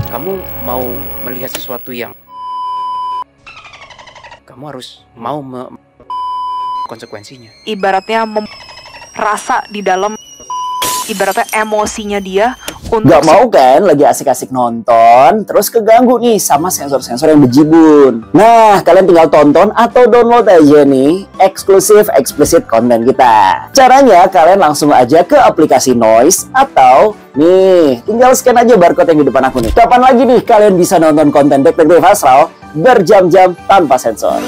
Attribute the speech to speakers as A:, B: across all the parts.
A: Kamu mau melihat sesuatu yang kamu harus mau konsekuensinya.
B: Ibaratnya rasa di dalam, ibaratnya emosinya dia untuk
C: Gak mau kan lagi asik-asik nonton, terus keganggu nih sama sensor-sensor yang bejibun. Nah, kalian tinggal tonton atau download aja nih eksklusif explicit konten kita. Caranya kalian langsung aja ke aplikasi Noise atau nih, tinggal scan aja barcode yang di depan aku nih. Kapan lagi nih kalian bisa nonton konten Detektif Astral berjam-jam tanpa sensor?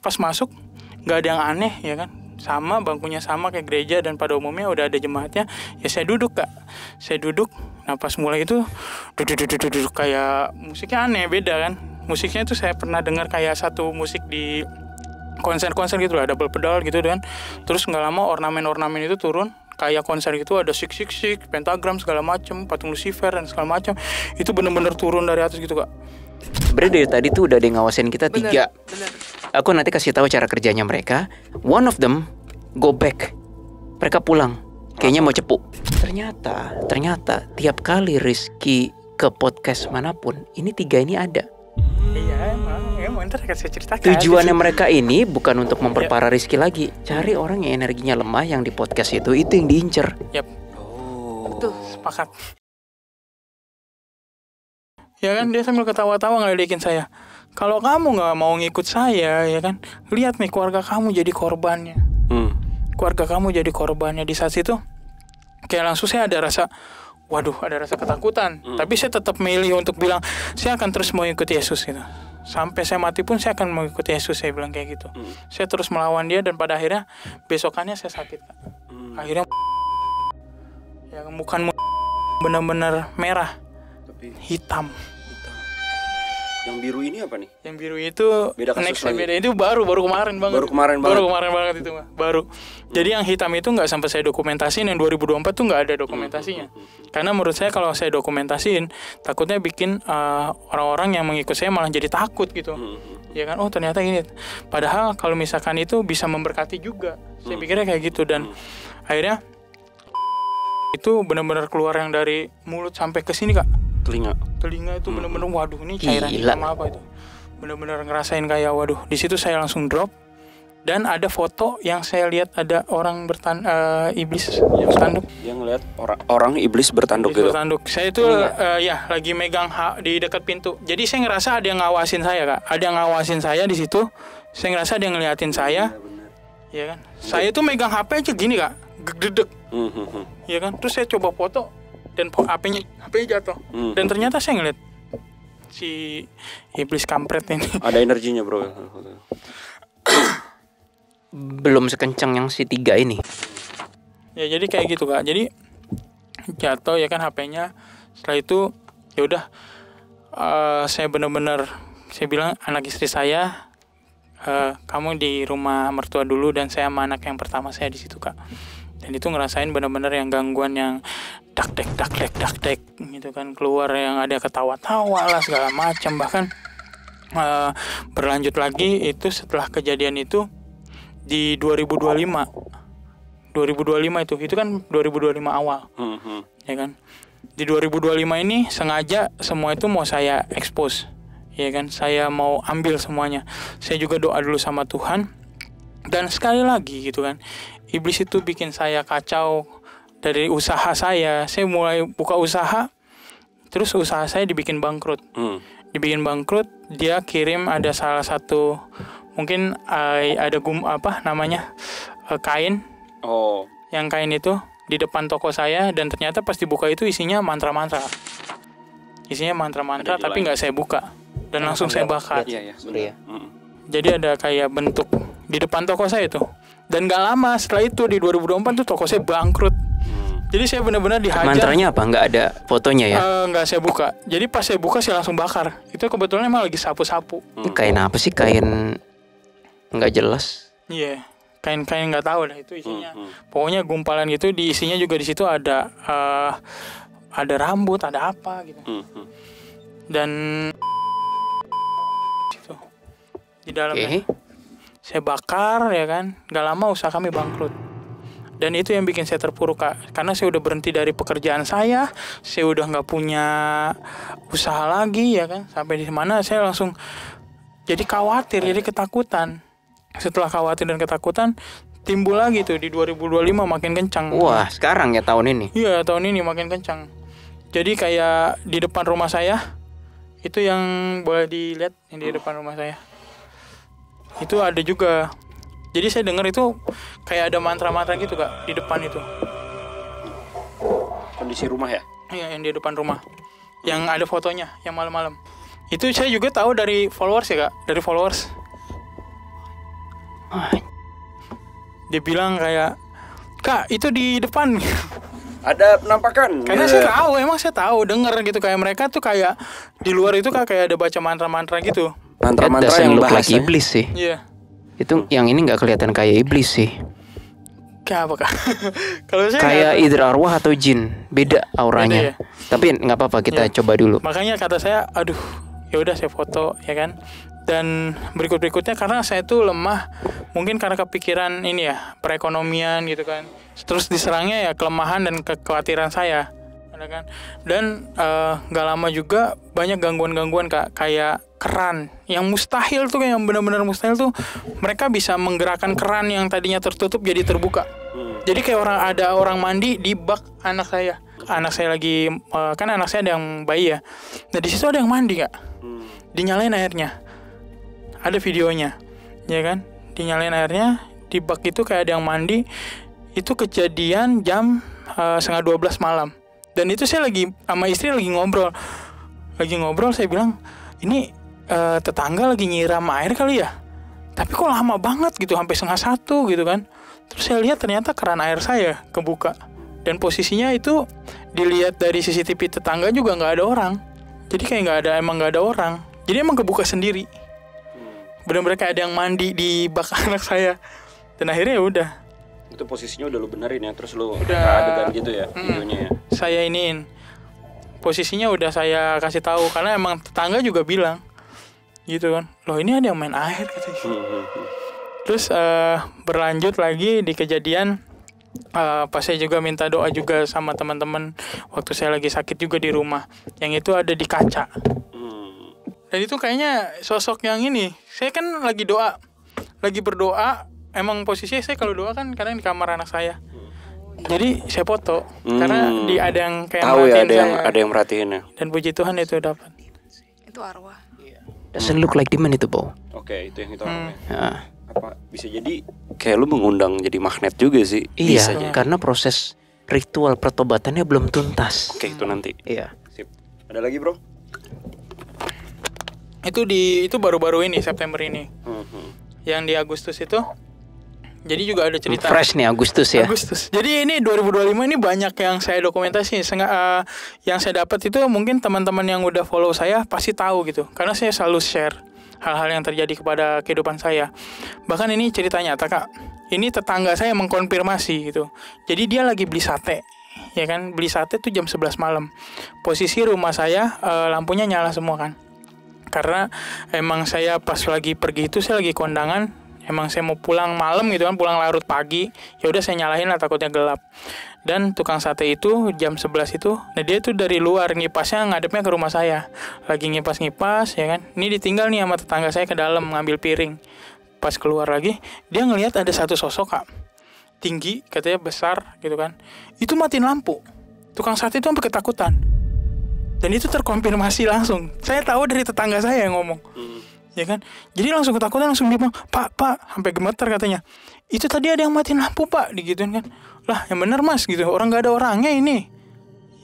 D: Pas masuk nggak ada yang aneh ya kan, sama bangkunya sama kayak gereja dan pada umumnya udah ada jemaatnya. Ya saya duduk kak, saya duduk. Nah pas mulai itu duduk kayak musiknya aneh, beda kan. Musiknya itu saya pernah dengar kayak satu musik di konser-konser gitu lah, double pedal gitu kan. Terus nggak lama ornamen-ornamen itu turun kayak konser gitu, ada 666, pentagram segala macam, patung Lucifer dan segala macam. Itu bener-bener turun dari atas gitu kak.
A: Sebenarnya dari tadi tuh udah ada yang ngawasin kita 3. Aku nanti kasih tahu cara kerjanya mereka. One of them go back. Mereka pulang. Kayaknya mau cepu. Ternyata tiap kali Rizky ke podcast manapun, ini 3 ini ada.
D: Iya emang ntar akan saya ceritakan.
A: Tujuannya mereka ini bukan untuk memperparah Rizky lagi. Cari orang yang energinya lemah yang di podcast itu yang diincer.
D: Yap. Betul, sepakat. Ya kan, dia sambil ketawa-tawa ngeledekin saya. Kalau kamu nggak mau ngikut saya, ya kan, lihat nih keluarga kamu jadi korbannya. Keluarga kamu jadi korbannya. Di saat itu, kayak langsung saya ada rasa, waduh, ada rasa ketakutan. Tapi saya tetap milih untuk bilang, saya akan terus mau ikut Yesus gitu. Sampai saya mati pun saya akan mengikuti Yesus, saya bilang kayak gitu. Saya terus melawan dia dan pada akhirnya besokannya saya sakit. Akhirnya, ya bukan benar-benar merah,
A: Tapi
D: hitam.
A: yang biru ini apa nih?
D: Yang biru itu
A: Beda kasus
D: next
A: lagi.
D: beda itu baru kemarin banget. Baru kemarin banget itu mah. Baru. Jadi yang hitam itu nggak sampai saya dokumentasiin, yang 2024 tuh nggak ada dokumentasinya. Karena menurut saya kalau saya dokumentasiin takutnya bikin orang-orang yang mengikut saya malah jadi takut gitu. Ya kan, oh ternyata ini. Padahal kalau misalkan itu bisa memberkati juga. Saya pikirnya kayak gitu dan akhirnya itu benar-benar keluar yang dari mulut sampai ke sini kak. Telinga itu benar-benar waduh ini cairan hitam apa itu. Benar-benar ngerasain kayak waduh. Di situ saya langsung drop. Dan ada foto yang saya lihat ada orang iblis yang bertanduk.
A: Yang ngeliat orang iblis bertanduk gitu.
D: Saya itu ya lagi megang di dekat pintu. Jadi saya ngerasa ada yang ngawasin saya kak. Ada yang ngawasin saya di situ. Saya ngerasa ada yang ngeliatin saya. Ya kan. Saya itu megang HP aja gini kak. Gedek. Ya kan. Terus saya coba foto dan HP-nya jatuh. Dan ternyata saya ngeliat si iblis kampret ini.
A: Ada energinya bro. Belum sekencang yang si 3 ini.
D: Ya jadi kayak gitu kak. Jadi jatuh ya kan HP-nya. Setelah itu ya udah saya benar-benar saya bilang anak istri saya kamu di rumah mertua dulu dan saya sama anak yang pertama saya di situ kak. Dan itu ngerasain benar-benar yang gangguan yang dak dek gitu kan, keluar yang ada ketawa-tawa lah segala macam. Bahkan berlanjut lagi itu setelah kejadian itu di 2025 itu kan 2025 awal. Ya kan. Di 2025 ini sengaja semua itu mau saya expose. Ya kan, saya mau ambil semuanya. Saya juga doa dulu sama Tuhan Dan sekali lagi gitu kan, iblis itu bikin saya kacau dari usaha saya. Saya mulai buka usaha, terus usaha saya dibikin bangkrut. Dibikin bangkrut, dia kirim ada salah satu mungkin ada kain. Yang kain itu di depan toko saya, dan ternyata pas dibuka itu isinya mantra-mantra. Tapi nggak saya buka dan langsung saya bakar. Jadi ada kayak bentuk di depan toko saya itu. Dan gak lama setelah itu di 2024 tuh toko saya bangkrut. Jadi saya benar-benar dihajar.
A: Mantranya apa? Nggak ada fotonya ya?
D: Nggak saya buka. Jadi pas saya buka saya langsung bakar. Itu kebetulan emang lagi sapu-sapu.
A: Ini kain apa sih? Kain nggak jelas.
D: Iya, kain-kain nggak tahu lah itu isinya. Pokoknya gumpalan gitu, di isinya juga di situ ada rambut, ada apa gitu. Dan situ di dalamnya saya bakar ya kan. Gak lama usaha kami bangkrut. Dan itu yang bikin saya terpuruk, Kak. Karena saya udah berhenti dari pekerjaan saya udah nggak punya usaha lagi ya kan. Sampai di mana saya langsung jadi khawatir, jadi ketakutan. Setelah khawatir dan ketakutan, timbul lagi tuh di 2025 makin kencang.
A: Wah, sekarang ya tahun ini?
D: Iya, tahun ini makin kencang. Jadi kayak di depan rumah saya, itu yang boleh dilihat yang di depan rumah saya. Itu ada juga. Jadi saya dengar itu kayak ada mantra-mantra gitu, Kak, di depan itu.
E: Kondisi rumah ya?
D: Iya, yang di depan rumah. Yang ada fotonya, yang malam-malam. Itu saya juga tahu dari followers ya, Kak. Dari followers. Dia bilang kayak, "Kak, itu di depan."
E: Ada penampakan.
D: Karena saya tahu, emang saya tahu, denger gitu kayak mereka tuh kayak di luar itu kayak ada baca mantra-mantra gitu.
E: Mantra-mantra yang
A: look like
E: bahasa
A: iblis sih.
D: Iya.
A: Itu yang ini nggak kelihatan kayak iblis sih.
D: Kayak apa, Kak? Kalau saya
A: kayak either arwah atau jin, beda auranya.
D: Beda, ya?
A: Tapi nggak apa-apa, kita coba dulu.
D: Makanya kata saya, aduh, ya udah saya foto ya kan. Dan berikutnya karena saya tuh lemah, mungkin karena kepikiran ini ya, perekonomian gitu kan. Terus diserangnya ya kelemahan dan kekhawatiran saya, kan. Dan nggak lama juga banyak gangguan-gangguan, Kak, kayak keran yang mustahil tuh, yang benar-benar mustahil tuh, mereka bisa menggerakkan keran yang tadinya tertutup jadi terbuka. Jadi kayak ada orang mandi di bak anak saya lagi kan anak saya ada yang bayi ya. Nah di situ ada yang mandi, Kak, dinyalain airnya, ada videonya ya kan, dinyalain airnya di bak itu kayak ada yang mandi. Itu kejadian jam 11:30 malam. Dan itu saya lagi sama istri lagi ngobrol, saya bilang ini tetangga lagi nyiram air kali ya, tapi kok lama banget gitu, sampai 1:30 gitu kan. Terus saya lihat ternyata keran air saya kebuka, dan posisinya itu dilihat dari CCTV tetangga juga nggak ada orang. Jadi kayak emang nggak ada orang, jadi emang kebuka sendiri. Benar-benar kayak ada yang mandi di bak anak saya. Dan akhirnya ya udah,
E: itu posisinya udah lu benerin ya, terus lu
D: udah
E: adegan gitu ya videonya ya.
D: Saya iniin posisinya, udah saya kasih tahu karena emang tetangga juga bilang gitu kan, loh ini ada yang main air katanya. Terus berlanjut lagi di kejadian pas saya juga minta doa juga sama teman-teman waktu saya lagi sakit juga di rumah, yang itu ada di kaca. Dan itu kayaknya sosok yang ini, saya kan lagi berdoa, emang posisinya saya kalau doa kan kadang di kamar anak saya. Jadi saya foto karena ada yang kayak
E: tahu ya,
D: ada
E: yang merhatiin ya.
D: Dan puji Tuhan itu dapat.
B: Itu arwah.
A: Doesn't look like demon itu, Bo.
E: Oke, itu yang kita orangnya.
A: Ya.
E: Apa bisa jadi kayak lu mengundang jadi magnet juga sih?
A: Iya,
E: Bisa jadi.
A: karena proses ritual pertobatannya belum tuntas.
E: Oke, itu nanti.
A: Iya.
E: Sip. Ada lagi, Bro?
D: Itu baru-baru ini, September ini. Yang di Agustus itu. Jadi juga ada cerita.
A: Fresh nih Agustus ya.
D: Agustus. Jadi ini 2025 ini banyak yang saya dokumentasi. Yang saya dapat itu mungkin teman-teman yang udah follow saya pasti tahu gitu. Karena saya selalu share hal-hal yang terjadi kepada kehidupan saya. Bahkan ini cerita nyata, Kak. Ini tetangga saya mengkonfirmasi gitu. Jadi dia lagi beli sate. Ya kan, beli sate tuh jam 11 malam. Posisi rumah saya lampunya nyala semua kan. Karena emang saya pas lagi pergi itu saya lagi kondangan. Emang saya mau pulang malam gitu kan, pulang larut pagi. Ya udah saya nyalain lah, takutnya gelap. Dan tukang sate itu jam 11 itu, nah dia tuh dari luar ngipasnya ngadepnya ke rumah saya. Lagi ngipas-ngipas ya kan. Ini ditinggal nih sama tetangga saya ke dalam ngambil piring. pas keluar lagi dia ngelihat ada satu sosok Kak, tinggi katanya besar gitu kan, itu matiin lampu. Tukang sate itu sampai ketakutan. Dan itu terkonfirmasi langsung. Saya tahu dari tetangga saya yang ngomong. Ya kan? Jadi langsung ketakutan, langsung dia bilang, Pak, sampai gemeter katanya. Itu tadi ada yang matiin lampu Pak, digituin kan. Lah yang bener Mas gitu, orang gak ada orangnya ini.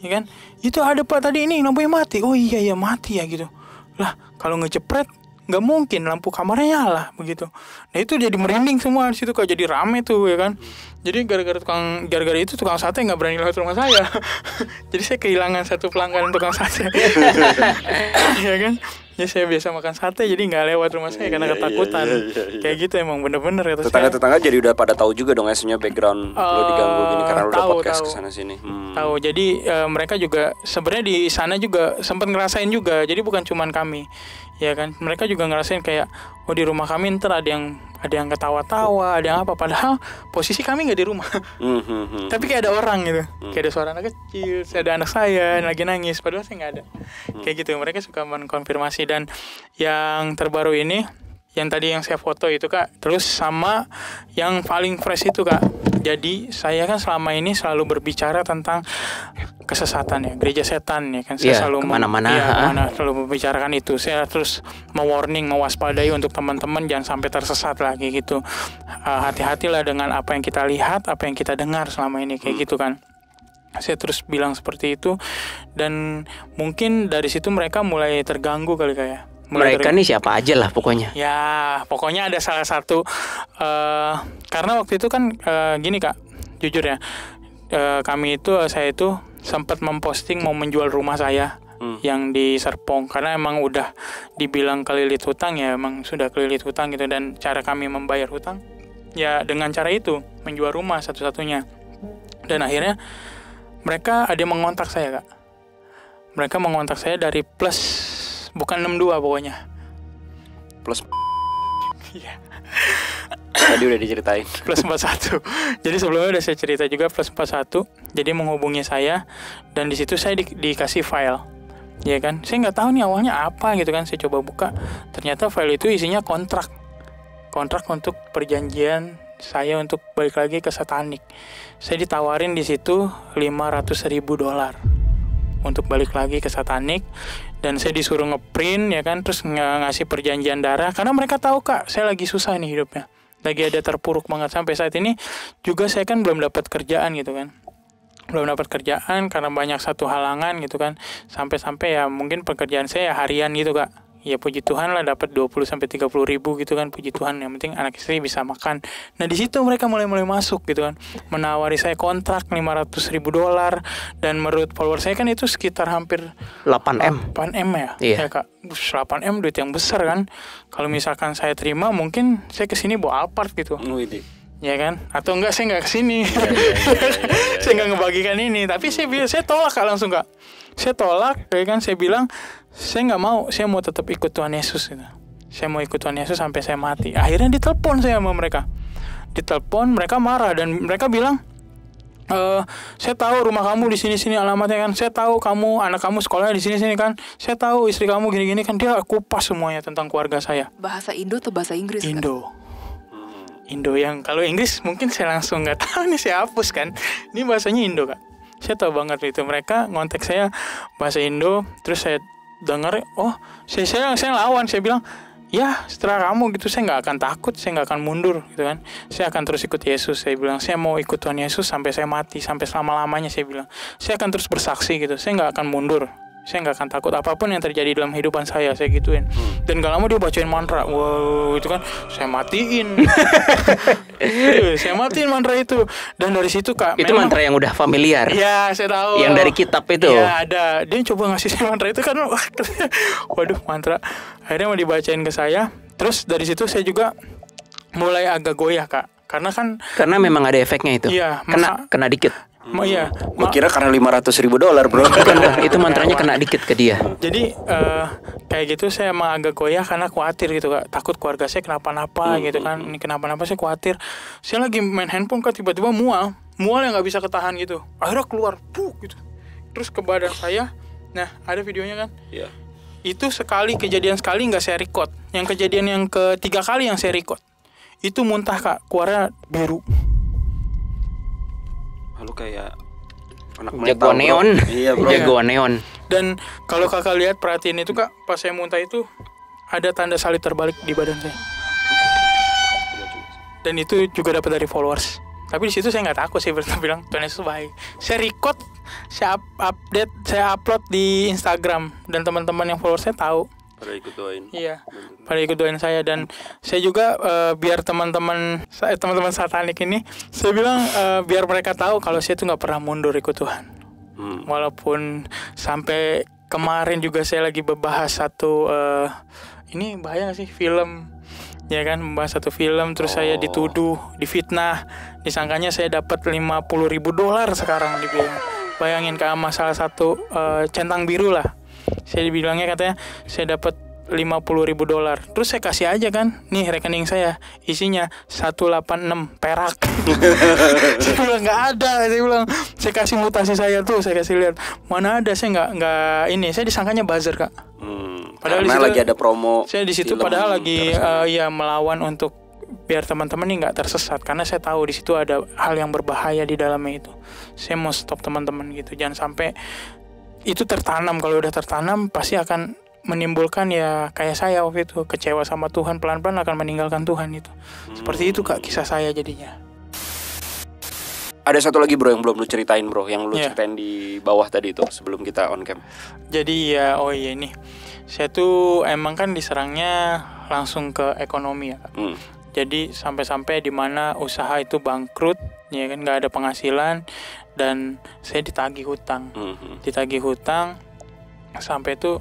D: Ya kan? Itu ada Pak tadi ini lampunya mati. Oh iya mati ya gitu. Lah kalau ngejepret nggak mungkin lampu kamarnya nyala begitu. Nah itu jadi merinding semua di situ Kak, jadi rame tuh ya kan. Jadi gara-gara itu tukang sate nggak berani lewat rumah saya. Jadi saya kehilangan satu pelanggan tukang sate. Ya kan. Ya saya biasa makan sate jadi nggak lewat rumah saya karena ketakutan. Kayak gitu emang bener-bener ya.
E: Tetangga-tetangga jadi udah pada tahu juga dong esnya background lo diganggu gini karena lo udah podcast kesana sini.
D: Tahu. Jadi mereka juga sebenarnya di sana juga sempat ngerasain juga. Jadi bukan cuman kami. Ya kan, mereka juga ngerasain kayak di rumah kami ntar ada yang ketawa-tawa, ada yang apa, padahal posisi kami nggak di rumah. Tapi kayak ada orang gitu, kayak ada suara anak kecil, ada anak saya lagi nangis, padahal saya nggak ada. Kayak gitu, mereka suka mengkonfirmasi. Dan yang terbaru ini, yang tadi yang saya foto itu Kak, terus sama yang paling fresh itu Kak. Jadi saya kan selama ini selalu berbicara tentang kesesatan ya, gereja setan ya kan. Saya selalu kemana-mana selalu membicarakan itu. Saya terus mewarning, mewaspadai untuk teman-teman jangan sampai tersesat lagi gitu. Hati-hatilah dengan apa yang kita lihat, apa yang kita dengar selama ini kayak gitu kan. Saya terus bilang seperti itu, dan mungkin dari situ mereka mulai terganggu kali kayak.
A: Mereka nih siapa aja lah pokoknya.
D: Ya pokoknya ada salah satu karena waktu itu kan gini Kak, jujur ya, saya itu sempat memposting mau menjual rumah saya yang di Serpong, karena emang udah dibilang kelilit hutang ya, emang sudah kelilit hutang gitu. Dan cara kami membayar hutang ya dengan cara itu, menjual rumah satu-satunya. Dan akhirnya mereka ada yang mengontak saya Kak. Mereka mengontak saya dari plus, bukan 62 pokoknya.
E: Plus.
D: Iya.
E: Tadi udah diceritain.
D: Plus 41. Jadi sebelumnya udah saya cerita juga plus 41. Jadi menghubungi saya, dan di situ saya dikasih file. Ya kan? Saya nggak tahu nih awalnya apa gitu kan. Saya coba buka. Ternyata file itu isinya kontrak. Kontrak untuk perjanjian saya untuk balik lagi ke Satanik. Saya ditawarin di situ $500,000 untuk balik lagi ke Satanik, dan saya disuruh ngeprint ya kan, terus ngasih perjanjian darah karena mereka tahu Kak saya lagi susah nih hidupnya, lagi ada terpuruk banget. Sampai saat ini juga saya kan belum dapat kerjaan gitu kan, belum dapat kerjaan karena banyak satu halangan gitu kan, sampai ya mungkin pekerjaan saya harian gitu Kak. Ya puji Tuhan lah dapat 20-30 ribu gitu kan, puji Tuhan, yang penting anak istri bisa makan. Nah di situ mereka mulai masuk gitu kan, menawari saya kontrak $500,000, dan menurut follower saya kan itu sekitar hampir
A: 8M
D: ya.
A: Iya.
D: Ya Kak, 8M duit yang besar kan. Kalau misalkan saya terima mungkin saya kesini bawa Alphard gitu. Ya kan, atau enggak saya nggak kesini. Saya nggak ngebagikan ini, tapi saya tolak Kak, langsung Kak. Saya tolak, ya kan, saya bilang saya nggak mau, saya mau tetap ikut Tuhan Yesus gitu. Saya mau ikut Tuhan Yesus sampai saya mati. Akhirnya ditelepon saya sama mereka. Ditelepon, mereka marah dan mereka bilang, saya tahu rumah kamu di sini alamatnya kan. Saya tahu kamu, anak kamu sekolahnya di sini kan. Saya tahu istri kamu gini-gini kan. Dia kupas semuanya tentang keluarga saya.
B: Bahasa Indo atau bahasa Inggris?
D: Indo yang kalau Inggris mungkin saya langsung nggak tahu nih, saya hapus kan. Ini bahasanya Indo Kak. Saya tahu banget itu, mereka ngontek saya bahasa Indo, terus saya dengar, saya lawan, saya bilang, ya setelah kamu gitu saya nggak akan takut, saya nggak akan mundur gitu kan, saya akan terus ikut Yesus. Saya bilang saya mau ikut Tuhan Yesus sampai saya mati, sampai selama-lamanya. Saya bilang saya akan terus bersaksi gitu, saya nggak akan mundur, saya nggak akan takut apapun yang terjadi dalam kehidupan saya gituin. Dan gak lama dia bacain mantra, wow itu kan, saya matiin. Saya matiin mantra itu, dan dari situ Kak,
A: itu memang, mantra yang udah familiar.
D: Ya saya tahu.
A: Yang dari kitab itu.
D: Ya ada, dia coba ngasih saya mantra itu kan, waduh mantra. Akhirnya mau dibacain ke saya, terus dari situ saya juga mulai agak goyah Kak, karena
A: memang ada efeknya itu.
D: Iya,
A: kena dikit.
D: Iya.
E: Gue kira karena $500,000 bro.
A: Itu mantranya kena dikit ke dia.
D: Jadi kayak gitu saya emang agak goyah karena khawatir gitu Kak. Takut keluarga saya kenapa-napa gitu kan. Ini kenapa-napa saya khawatir. Saya lagi main handphone Kak, tiba-tiba mual yang nggak bisa ketahan gitu. Akhirnya keluar, gitu. Terus ke badan saya. Nah ada videonya kan. Iya. Itu kejadian sekali nggak saya record. Yang kejadian yang ketiga kali yang saya record. itu muntah Kak, keluarnya biru.
E: Lalu kayak anak
A: Jagoan neon.
E: Iya bro.
A: Jagoan neon.
D: Dan kalau Kakak lihat perhatiin itu Kak, pas saya muntah itu ada tanda salib terbalik di badan saya. Dan itu juga dapat dari followers. Tapi di situ saya nggak takut, saya bilang Tuhan Yesus baik. Saya record, saya update, saya upload di Instagram dan teman-teman yang followers saya tahu.
E: Pada ikut doain.
D: Iya, pada ikut doain saya. Dan saya juga biar teman-teman satanik ini, saya bilang biar mereka tahu kalau saya tuh nggak pernah mundur ikut Tuhan. Walaupun sampai kemarin juga saya lagi membahas satu ini bahaya gak sih, film, ya kan, membahas satu film, terus saya dituduh, difitnah, disangkanya saya dapat $50,000 sekarang dibilang. Bayangin Kak, sama salah satu centang biru lah. Saya dibilangnya katanya saya dapat $50,000. Terus saya kasih aja kan, nih rekening saya isinya 186 perak. Saya bilang nggak ada, saya bilang saya kasih mutasi saya tuh, saya kasih lihat mana ada, saya nggak ini, saya disangkanya buzzer Kak. Padahal
E: karena
D: disitu,
E: lagi ada promo.
D: Saya di situ padahal lagi ya melawan untuk biar teman-teman ini nggak tersesat, karena saya tahu di situ ada hal yang berbahaya di dalamnya itu. Saya mau stop teman-teman gitu, jangan sampai itu tertanam. Kalau udah tertanam pasti akan menimbulkan ya kayak saya waktu itu, kecewa sama Tuhan, pelan-pelan akan meninggalkan Tuhan itu. Seperti itu Kak kisah saya jadinya.
E: Ada satu lagi bro yang belum lu ceritain bro, yang lu ceritain di bawah tadi itu sebelum kita on cam.
D: Jadi ya ini saya tuh emang kan diserangnya langsung ke ekonomi ya Kak. Jadi sampai-sampai di mana usaha itu bangkrut, ya kan, nggak ada penghasilan, dan saya ditagih hutang. Ditagih hutang sampai tuh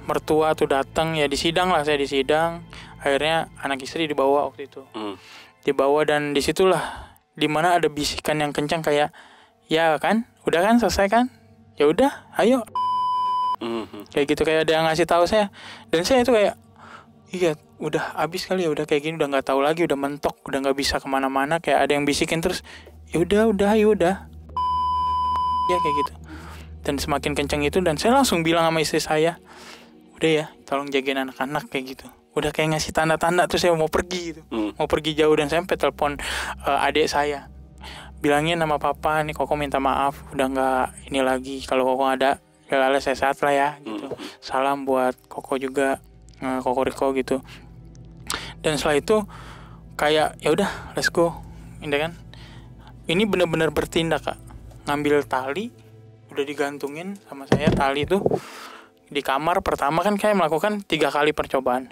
D: mertua tuh datang, ya disidang lah, saya disidang. Akhirnya anak istri dibawa waktu itu. Dibawa, dan disitulah dimana ada bisikan yang kencang kayak, ya kan, udah kan, selesai kan, ya udah, ayo. Kayak gitu, kayak ada yang ngasih tahu saya. Dan saya itu kayak, iya, udah habis kali ya, udah kayak gini, udah nggak tahu lagi, udah mentok, udah nggak bisa kemana-mana. Kayak ada yang bisikin terus, ya udah, ya kayak gitu. Dan semakin kencang itu, dan saya langsung bilang sama istri saya, udah ya, tolong jagain anak-anak kayak gitu. Udah kayak ngasih tanda-tanda tuh saya mau pergi gitu, mau pergi jauh. Dan saya sampai telepon adik saya, bilangin sama papa nih, Koko minta maaf, udah nggak ini lagi. Kalau Koko ada, ya sehat lah ya gitu. Salam buat Koko juga, Koko Riko gitu. Dan setelah itu kayak ya udah, let's go, ini kan. Ini benar-benar bertindak Kak, ngambil tali, udah digantungin sama saya tali itu di kamar. Pertama kan kayak melakukan 3 kali percobaan.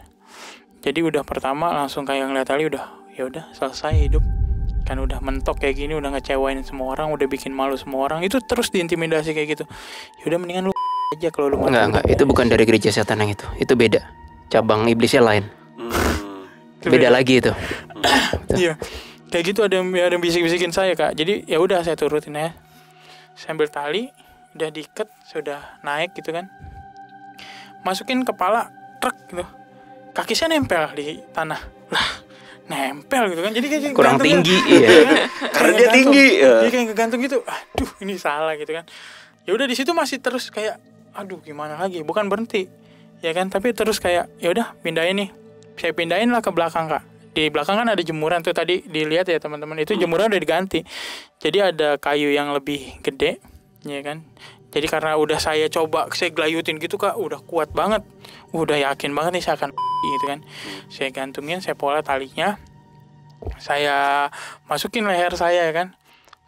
D: Jadi udah pertama langsung kayak ngeliat tali, udah ya udah selesai hidup. Kan udah mentok kayak gini, udah ngecewain semua orang, udah bikin malu semua orang. Itu terus diintimidasi kayak gitu. Ya udah mendingan lu aja kalau lu mau.
A: Enggak, itu bukan dari gereja setan yang itu beda. Cabang iblisnya lain. Beda lagi itu.
D: Iya. Kayak gitu ada yang bisik-bisikin saya Kak. Jadi ya udah saya turutin ya. Saya ambil tali, udah diikat, sudah naik gitu kan. Masukin kepala truk gitu. Kaki saya nempel di tanah. Lah, nempel gitu kan. Jadi kayak
A: kurang tinggi
D: kan? Iya.
E: Karena dia tinggi.
D: Dia kayak ngegantung gitu. Aduh, ini salah gitu kan. Ya udah di situ masih terus kayak aduh gimana lagi? Bukan berhenti. Ya kan, tapi terus kayak ya udah pindahin nih. Saya pindahin lah ke belakang Kak. Di belakang kan ada jemuran tuh, tadi dilihat ya teman-teman, itu jemuran udah diganti. Jadi ada kayu yang lebih gede, ya kan. Jadi karena udah saya coba, saya gelayutin gitu Kak, udah kuat banget. Udah yakin banget nih saya akan gitu kan. Saya gantungin, saya pola talinya. Saya masukin leher saya ya kan.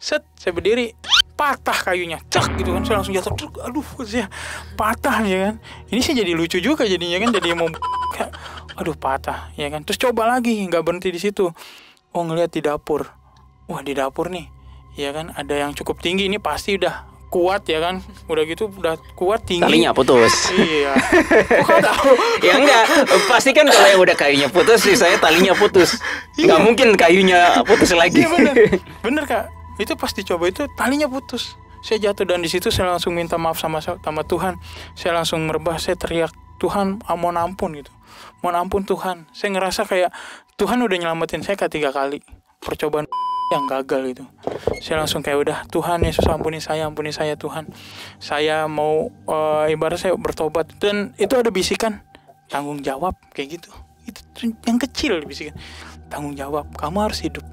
D: Set, saya berdiri, patah kayunya, cek gitu kan. Saya langsung jatuh, cek, aduh, saya patah ya kan. Ini sih jadi lucu juga jadinya kan, jadi mau aduh patah ya kan. Terus coba lagi, nggak berhenti di situ. Oh, ngeliat di dapur. Wah, di dapur nih ya kan ada yang cukup tinggi, ini pasti udah kuat ya kan. Udah gitu udah kuat, tinggi,
A: talinya putus.
D: Iya. Kok tahu?
A: Ya enggak, pasti kan kalau yang udah kayunya putus sih, saya talinya putus. Nggak mungkin kayunya putus lagi.
D: Iya bener Kak. Itu pas dicoba itu talinya putus. Saya jatuh, dan di situ saya langsung minta maaf sama Tuhan. Saya langsung merebah, saya teriak, Tuhan, mohon ampun gitu. Mohon ampun Tuhan. Saya ngerasa kayak Tuhan udah nyelamatin saya 3 kali percobaan yang gagal itu. Saya langsung kayak udah, Tuhan Yesus ampuni saya Tuhan. Saya mau ibarat saya bertobat. Dan itu ada bisikan tanggung jawab kayak gitu. Itu yang kecil bisikan. tanggung jawab, kamu harus hidup.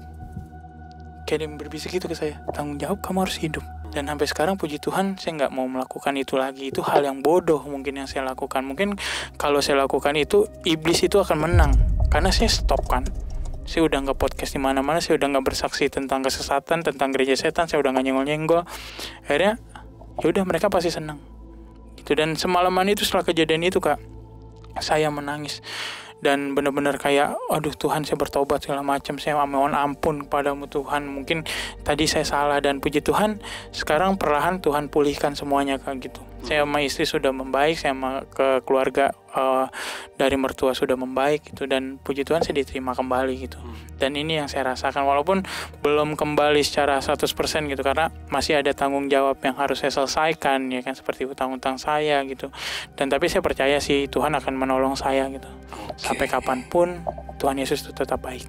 D: Kayak dia berbisik gitu ke saya, tanggung jawab, kamu harus hidup. Dan sampai sekarang puji Tuhan saya nggak mau melakukan itu lagi. Itu hal yang bodoh mungkin yang saya lakukan. Mungkin kalau saya lakukan itu, iblis itu akan menang. Karena saya stop kan. Saya udah nggak podcast di mana-mana, saya udah nggak bersaksi tentang kesesatan, tentang gereja setan, saya udah nggak nyenggol-nyenggol. Akhirnya ya udah, mereka pasti senang. Gitu. Dan semalaman itu setelah kejadian itu Kak, saya menangis dan benar-benar kayak aduh Tuhan, saya bertobat segala macam, saya mohon ampun kepadamu Tuhan, mungkin tadi saya salah. Dan puji Tuhan sekarang perlahan Tuhan pulihkan semuanya Kak gitu. Saya sama istri sudah membaik, saya sama ke keluarga dari mertua sudah membaik gitu, dan puji Tuhan saya diterima kembali gitu. Dan ini yang saya rasakan, walaupun belum kembali secara 100% gitu, karena masih ada tanggung jawab yang harus saya selesaikan ya kan, seperti utang-utang saya gitu. Dan tapi saya percaya sih Tuhan akan menolong saya gitu. Sampai kapanpun Tuhan Yesus itu tetap baik.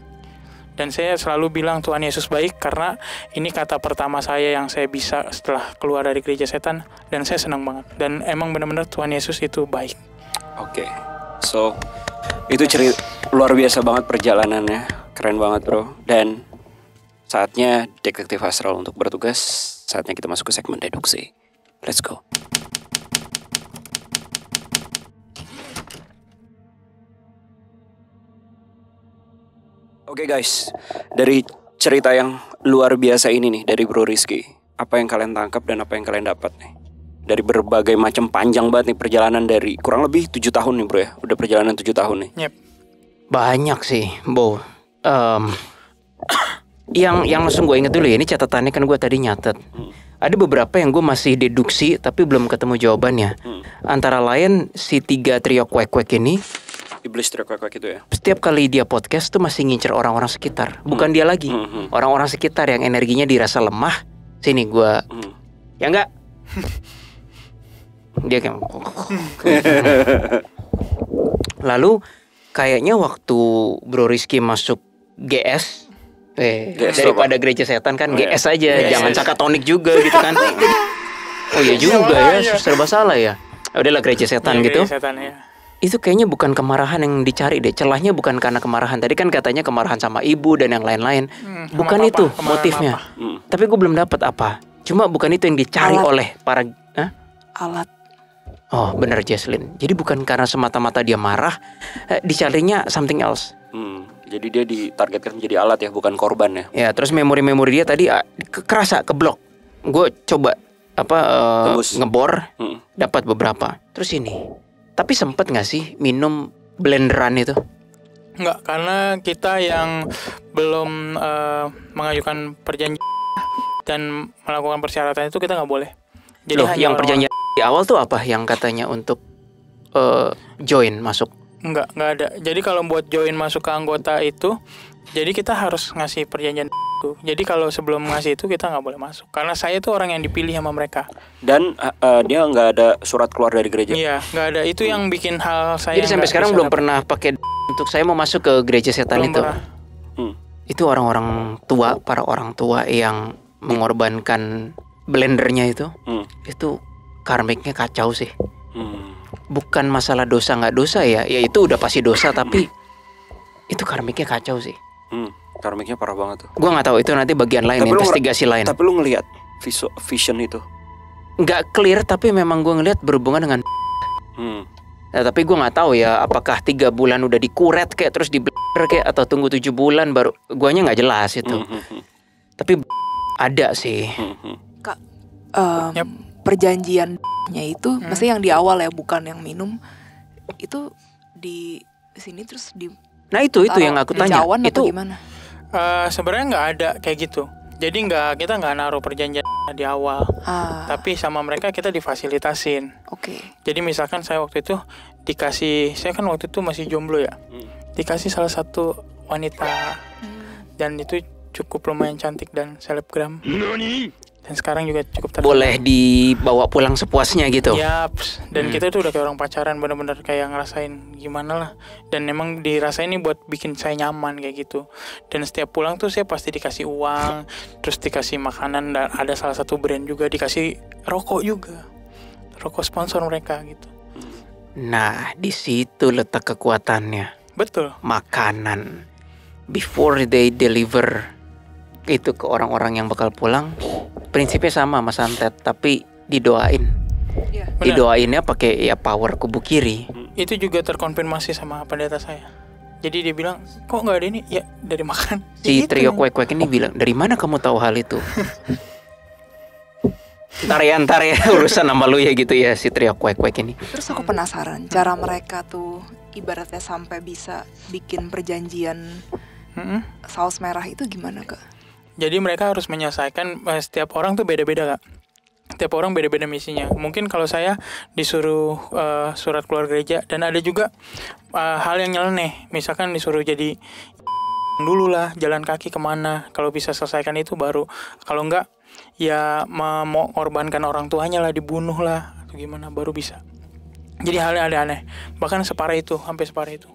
D: Dan saya selalu bilang Tuhan Yesus baik karena ini kata pertama saya yang saya bisa setelah keluar dari gereja setan, dan saya senang banget. Dan emang benar-benar Tuhan Yesus itu baik.
E: Oke. So itu cerita luar biasa banget perjalanannya. Keren banget bro. Dan saatnya Detektif Astral untuk bertugas. Saatnya kita masuk ke segmen deduksi. Let's go. Oke guys, dari cerita yang luar biasa ini nih dari Bro Rizky, apa yang kalian tangkap dan apa yang kalian dapat nih? Dari berbagai macam, panjang banget nih perjalanan, dari kurang lebih 7 tahun nih bro ya. Udah perjalanan 7 tahun nih.
D: Yep.
A: Banyak sih, Bo. Yang langsung gue inget dulu ya, ini catatannya kan gue tadi nyatet. Ada beberapa yang gue masih deduksi tapi belum ketemu jawabannya. Antara lain si 3 trio kuek-kuek ini,
E: Iblis trio-kuek itu ya.
A: setiap kali dia podcast tuh masih ngincer orang-orang sekitar. Bukan dia lagi, orang-orang sekitar yang energinya dirasa lemah. Sini gue, ya enggak? Dia kayak lalu kayaknya waktu Bro Rizky masuk GS, daripada gereja setan kan, GS aja, jangan Cakatonik juga gitu kan. Oh iya juga ya, serba salah ya. Udahlah gereja setan gitu.
D: Gereja setan, ya.
A: Itu kayaknya bukan kemarahan yang dicari deh. Celahnya bukan karena kemarahan. Tadi kan katanya kemarahan sama ibu dan yang lain-lain. Bukan
D: apa-apa,
A: itu motifnya. Tapi gue belum dapat apa. Cuma bukan itu yang dicari oleh para
B: Alat.
A: Oh bener Jesslyn. Jadi bukan karena semata-mata dia marah, dicarinya something else.
E: Jadi dia ditargetkan menjadi alat ya, bukan korban ya.
A: Ya terus memori dia tadi kerasa keblok. Gue coba ngebor, dapat beberapa. Terus ini. Tapi sempet gak sih minum blenderan itu?
D: Enggak, karena kita yang belum mengajukan perjanjian dan melakukan persyaratan itu kita nggak boleh. Jadi
A: loh, yang perjanjian di awal tuh apa yang katanya untuk join masuk?
D: Enggak ada. Jadi kalau buat join masuk ke anggota itu, jadi kita harus ngasih perjanjian itu. Jadi kalau sebelum ngasih itu kita nggak boleh masuk. Karena saya tuh orang yang dipilih sama mereka.
E: Dan dia nggak ada surat keluar dari gereja.
D: Iya, nggak ada. Itu yang bikin hal saya.
A: Jadi sampai sekarang belum pernah pakai untuk saya mau masuk ke gereja setan
D: belum
A: itu. Itu orang-orang tua, para orang tua yang mengorbankan blendernya itu. Itu karmiknya kacau sih. Bukan masalah dosa nggak dosa ya. Ya itu udah pasti dosa, tapi itu karmiknya kacau sih.
E: Karmiknya parah banget tuh.
A: Gue nggak tahu itu nanti bagian lain, tapi investigasi lain.
E: Tapi lu ngelihat vision itu?
A: Nggak clear, tapi memang gue ngelihat berhubungan dengan. Nah, tapi gue nggak tahu ya, apakah 3 bulan udah dikuret kayak terus di blender kayak, atau tunggu 7 bulan baru. Guanya nggak jelas itu. Tapi ada sih.
B: Kak, perjanjiannya itu, maksudnya yang di awal ya, bukan yang minum. Itu di sini terus di.
A: Nah itu yang aku tanya.
B: Itu gimana?
D: Sebenarnya nggak ada kayak gitu. Jadi kita nggak naruh perjanjian di awal. Tapi sama mereka kita difasilitasin.
B: Oke.
D: Jadi misalkan saya waktu itu saya kan waktu itu masih jomblo ya. Dikasih salah satu wanita dan itu cukup lumayan cantik dan selebgram. Dan sekarang juga cukup terkenal.
A: Boleh dibawa pulang sepuasnya gitu.
D: Yaps. Dan kita tuh udah kayak orang pacaran, bener-bener kayak ngerasain gimana lah. Dan emang dirasain ini buat bikin saya nyaman kayak gitu. Dan setiap pulang tuh saya pasti dikasih uang, terus dikasih makanan, dan ada salah satu brand juga dikasih rokok juga. Rokok sponsor mereka gitu.
A: Nah, di situ letak kekuatannya.
D: Betul.
A: Makanan. before they deliver itu ke orang-orang yang bakal pulang, prinsipnya sama sama santet, tapi didoain.
B: Iya.
A: Didoainnya pakai ya power kubu kiri.
D: Itu juga terkonfirmasi sama pendeta saya. Jadi dia bilang, kok nggak ada ini? Ya dari makan.
A: Si
D: Gitu.
A: trio kuek-kuek ini bilang, dari mana kamu tahu hal itu? Ntar ya urusan sama lu ya gitu ya, si trio kuek-kuek ini.
B: Terus aku penasaran cara mereka tuh ibaratnya sampai bisa bikin perjanjian saus merah itu gimana Kak?
D: Jadi mereka harus menyelesaikan, setiap orang tuh beda-beda Kak. Setiap orang beda-beda misinya. Mungkin kalau saya disuruh surat keluar gereja, dan ada juga hal yang nyeleneh. Misalkan disuruh jadi dulu lah, jalan kaki kemana. Kalau bisa selesaikan itu baru. Kalau enggak, ya mau mengorbankan orang tuanya lah, dibunuh lah, atau gimana, baru bisa. Jadi hal yang aneh. Bahkan separah itu, sampai separah itu.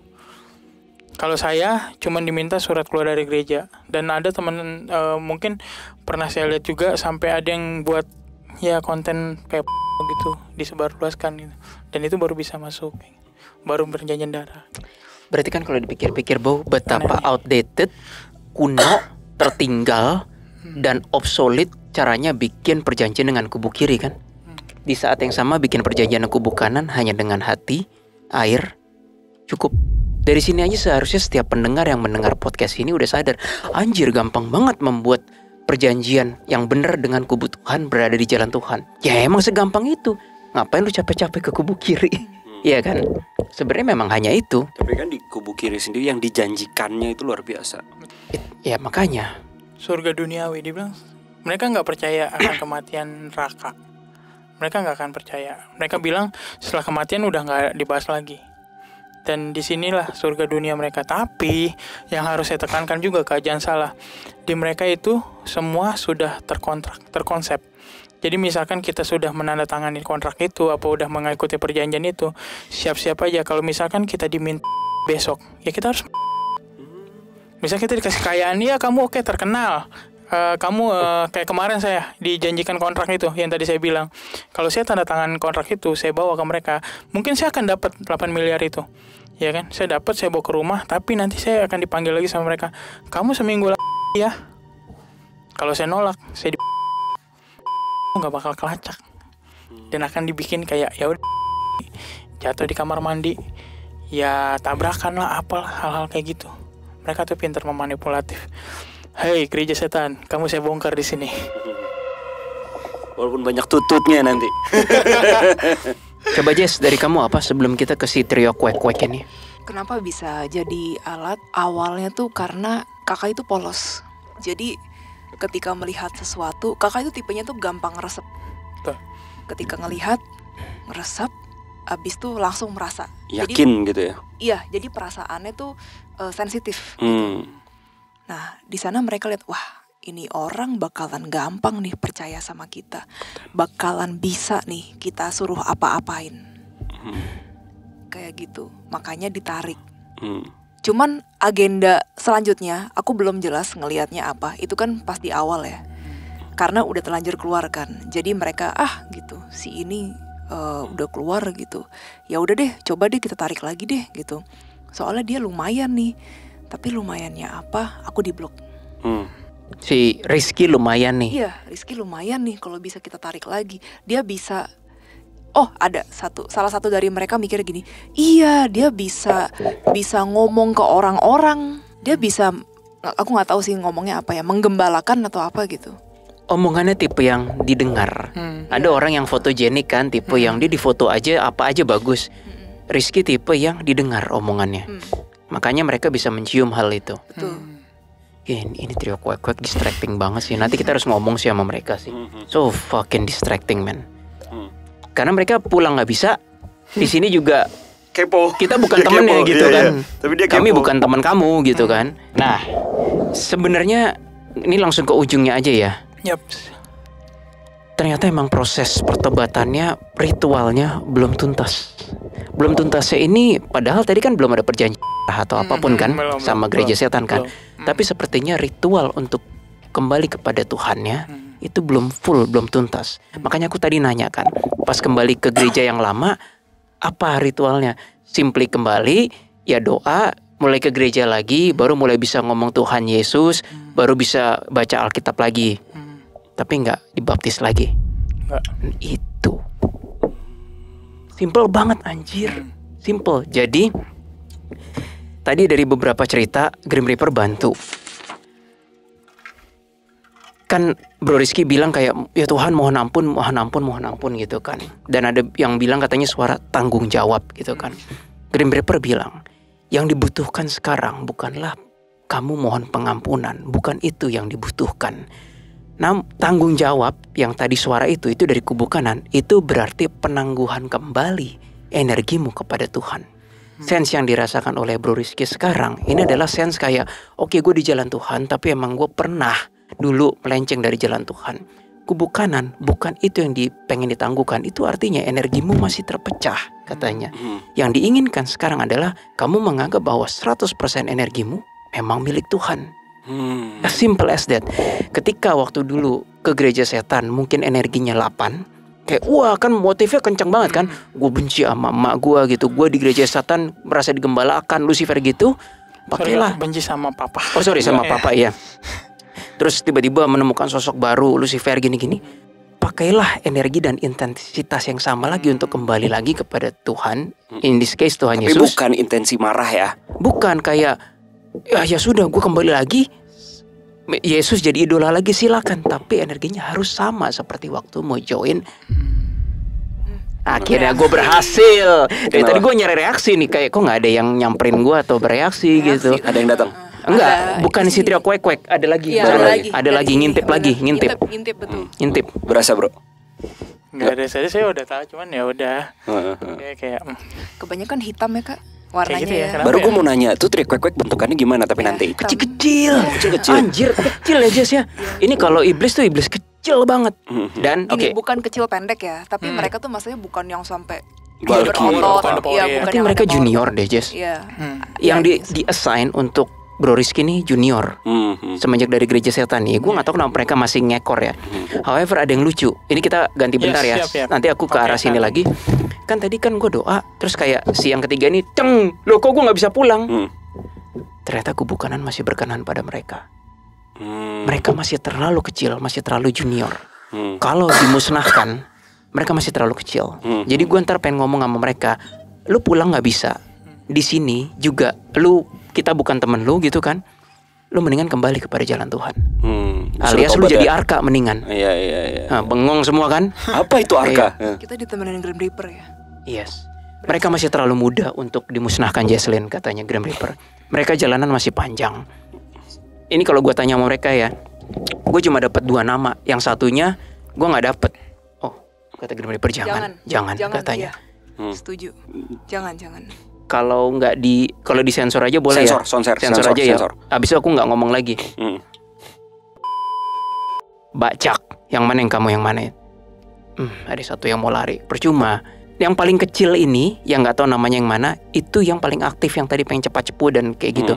D: Kalau saya cuma diminta surat keluar dari gereja. Dan ada teman mungkin pernah saya lihat juga sampai ada yang buat ya konten kayak gitu, disebarluaskan gitu. Dan itu baru bisa masuk, baru perjanjian darah.
A: Berarti kan kalau dipikir-pikir Bow, betapa outdated, kuno, tertinggal, dan obsolete caranya bikin perjanjian dengan kubu kiri kan. Di saat yang sama bikin perjanjian dengan kubu kanan hanya dengan hati, air, cukup. Dari sini aja seharusnya setiap pendengar yang mendengar podcast ini udah sadar, anjir gampang banget membuat perjanjian yang benar dengan kubu Tuhan berada di jalan Tuhan. Ya emang segampang itu. Ngapain lu capek-capek ke kubu kiri? Iya kan? Sebenarnya memang hanya itu.
E: Tapi kan di kubu kiri sendiri yang dijanjikannya itu luar biasa.
A: Ya makanya.
D: Surga duniawi, dibilang mereka nggak percaya akan kematian neraka. Mereka nggak akan percaya. Mereka bilang setelah kematian udah nggak dibahas lagi. Dan disinilah surga dunia mereka. Tapi yang harus saya tekankan juga, Kak, jangan salah. Di mereka itu semua sudah terkonsep. Jadi misalkan kita sudah menandatangani kontrak itu, apa udah mengikuti perjanjian itu, siap-siap aja. Kalau misalkan kita diminta besok, ya kita harus. Misal kita dikasih kekayaan, ya kamu oke, terkenal. Kamu kayak kemarin saya dijanjikan kontrak itu yang tadi saya bilang. Kalau saya tanda tangan kontrak itu, saya bawa ke mereka, mungkin saya akan dapat 8 miliar itu. Ya kan? Saya dapat, saya bawa ke rumah, tapi nanti saya akan dipanggil lagi sama mereka. Kamu seminggu lagi ya. Kalau saya nolak, saya nggak bakal kelacak. Dan akan dibikin kayak ya udah jatuh di kamar mandi. Ya tabrakan lah, apalah, hal-hal kayak gitu. Mereka tuh pintar memanipulatif. Hei gereja setan, kamu saya bongkar di sini.
E: Walaupun banyak tututnya nanti.
A: Coba Jess, dari kamu apa sebelum kita ke si trio kuek-kuek ini?
B: Kenapa bisa jadi alat? Awalnya tuh karena kakak itu polos. Jadi ketika melihat sesuatu, kakak itu tipenya tuh gampang ngeresep. Ketika ngelihat, ngeresep, abis tuh langsung merasa.
E: Yakin
B: jadi,
E: gitu ya?
B: Iya, jadi perasaannya tuh sensitif. Gitu. Nah, di sana mereka lihat, wah, ini orang bakalan gampang nih percaya sama kita. Bakalan bisa nih kita suruh apa-apain. Kayak gitu. Makanya ditarik. Cuman agenda selanjutnya aku belum jelas ngelihatnya apa. Itu kan pas di awal ya. Karena udah terlanjur keluar kan. Jadi mereka gitu. Si ini udah keluar gitu. Ya udah deh, coba deh kita tarik lagi deh gitu. Soalnya dia lumayan nih. Tapi lumayannya apa? Aku diblok.
A: Si Rizky lumayan nih.
B: Iya, Rizky lumayan nih kalau bisa kita tarik lagi. Dia bisa. Ada salah satu dari mereka mikir gini. Iya, dia bisa ngomong ke orang-orang. Dia bisa, aku nggak tahu sih ngomongnya apa ya, menggembalakan atau apa gitu.
A: Omongannya tipe yang didengar. Ada orang yang fotogenik kan, tipe yang dia difoto aja apa aja bagus. Rizky tipe yang didengar omongannya. Makanya mereka bisa mencium hal itu.
B: Betul.
A: Ini trio kuek-kuek distracting banget sih. Nanti kita harus ngomong sih sama mereka sih. So fucking distracting man. Karena mereka pulang nggak bisa. Di sini juga
E: kepo.
A: Kita bukan temennya gitu kan.
E: Tapi dia
A: kami
E: kepo.
A: bukan teman kamu gitu kan. Nah, sebenarnya ini langsung ke ujungnya aja ya.
D: Yap.
A: Ternyata emang proses pertobatannya, ritualnya belum tuntas. Belum tuntasnya ini, padahal tadi kan belum ada perjanjian atau apapun kan sama gereja setan kan. Tapi sepertinya ritual untuk kembali kepada Tuhannya itu belum full, belum tuntas. Makanya aku tadi nanya kan, pas kembali ke gereja yang lama, apa ritualnya? Simply kembali, ya doa, mulai ke gereja lagi, baru mulai bisa ngomong Tuhan Yesus, baru bisa baca Alkitab lagi. Tapi nggak dibaptis lagi.
D: Nggak.
A: Itu simple banget anjir. Simple. Jadi tadi dari beberapa cerita Grim Reaper bantu. Kan Bro Rizky bilang kayak, ya Tuhan mohon ampun gitu kan. Dan ada yang bilang katanya suara tanggung jawab gitu kan. Grim Reaper bilang, yang dibutuhkan sekarang bukanlah kamu mohon pengampunan, bukan itu yang dibutuhkan. Nah, tanggung jawab yang tadi suara itu dari kubu kanan, itu berarti penangguhan kembali energimu kepada Tuhan. Sense yang dirasakan oleh Bro Rizky sekarang, ini adalah sense kayak, oke, gue di jalan Tuhan, tapi emang gue pernah dulu melenceng dari jalan Tuhan. Kubu kanan bukan itu yang pengen ditangguhkan. Itu artinya energimu masih terpecah katanya. Yang diinginkan sekarang adalah kamu menganggap bahwa 100% energimu memang milik Tuhan. As simple as that. Ketika waktu dulu ke gereja setan mungkin energinya 8, kayak wah kan motifnya kencang banget kan. Gue benci sama emak gue gitu. Gue di gereja setan merasa digembalakan Lucifer gitu. Pakailah.
D: Benci sama papa.
A: Oh sorry, sama papa ya. Terus tiba-tiba menemukan sosok baru Lucifer gini-gini. Pakailah energi dan intensitas yang sama lagi untuk kembali lagi kepada Tuhan. In this case Tuhan Yesus.
E: Tapi bukan intensi marah ya.
A: Bukan kayak ya sudah gue kembali lagi. Yesus jadi idola lagi silakan. Tapi energinya harus sama seperti waktu mau join. Akhirnya gue berhasil. Dari tadi gue nyari reaksi nih, kayak kok nggak ada yang nyamperin gue atau bereaksi gitu.
E: Ada yang datang.
A: Enggak, bukan si trio kuek-kuek, ada lagi. Ada lagi ngintip lagi, ngintip
B: betul.
A: Ngintip.
E: Berasa, Bro?
D: Enggak ada saja, saya udah tahu, cuman ya udah. Kayak
B: Kebanyakan hitam ya, Kak. Warnanya
D: gitu ya,
B: ya.
D: kenapa?
E: Baru gue mau nanya tuh trik kuek-kuek bentukannya gimana tapi nanti.
A: Kecil-kecil. Anjir, kecil ya Jess ya. Ini kalau iblis tuh iblis kecil banget. Dan
B: Ini bukan kecil pendek ya, tapi mereka tuh maksudnya bukan yang sampai
E: Bulky.
B: berotot. Iya, bukan
A: berarti
B: yang
A: mereka
B: ada
A: junior
B: otot.
A: deh Jess.
B: Iya.
A: Yang di-assign untuk Bro Rizky nih junior. Semenjak dari gereja setan nih. Gue gak tahu kenapa mereka masih ngekor ya. However ada yang lucu. Ini kita ganti bentar ya.
D: Siap.
A: Nanti aku ke arah sini lagi. Kan tadi kan gue doa. Terus kayak si yang ketiga nih, loh kok gue gak bisa pulang. Ternyata kubu kanan masih berkenan pada mereka. Mereka masih terlalu kecil, masih terlalu junior. Kalau dimusnahkan, mereka masih terlalu kecil. Jadi gue ntar pengen ngomong sama mereka, lu pulang gak bisa. Di sini juga kita bukan temen lu gitu kan. Lu mendingan kembali kepada jalan Tuhan. Alias lu jadi Arka mendingan.
E: Iya.
A: Nah, bengong semua kan.
E: Apa itu Arka?
B: Kita ditemenin Grim Reaper ya.
A: Yes. Mereka masih terlalu muda untuk dimusnahkan Jesslyn, katanya Grim Reaper. Mereka jalanan masih panjang. Ini kalau gue tanya sama mereka ya, gue cuma dapat 2 nama. Yang satunya gue nggak dapet. Oh, kata Grim Reaper jangan katanya.
B: Iya. Setuju. Jangan.
A: Kalau di sensor aja boleh ya. Sensor aja ya. Abis itu aku nggak ngomong lagi. Bacak. Yang mana yang mana? Ada satu yang mau lari. Percuma. Yang paling kecil ini, yang nggak tahu namanya yang mana, itu yang paling aktif yang tadi pengen cepat cepu dan kayak gitu.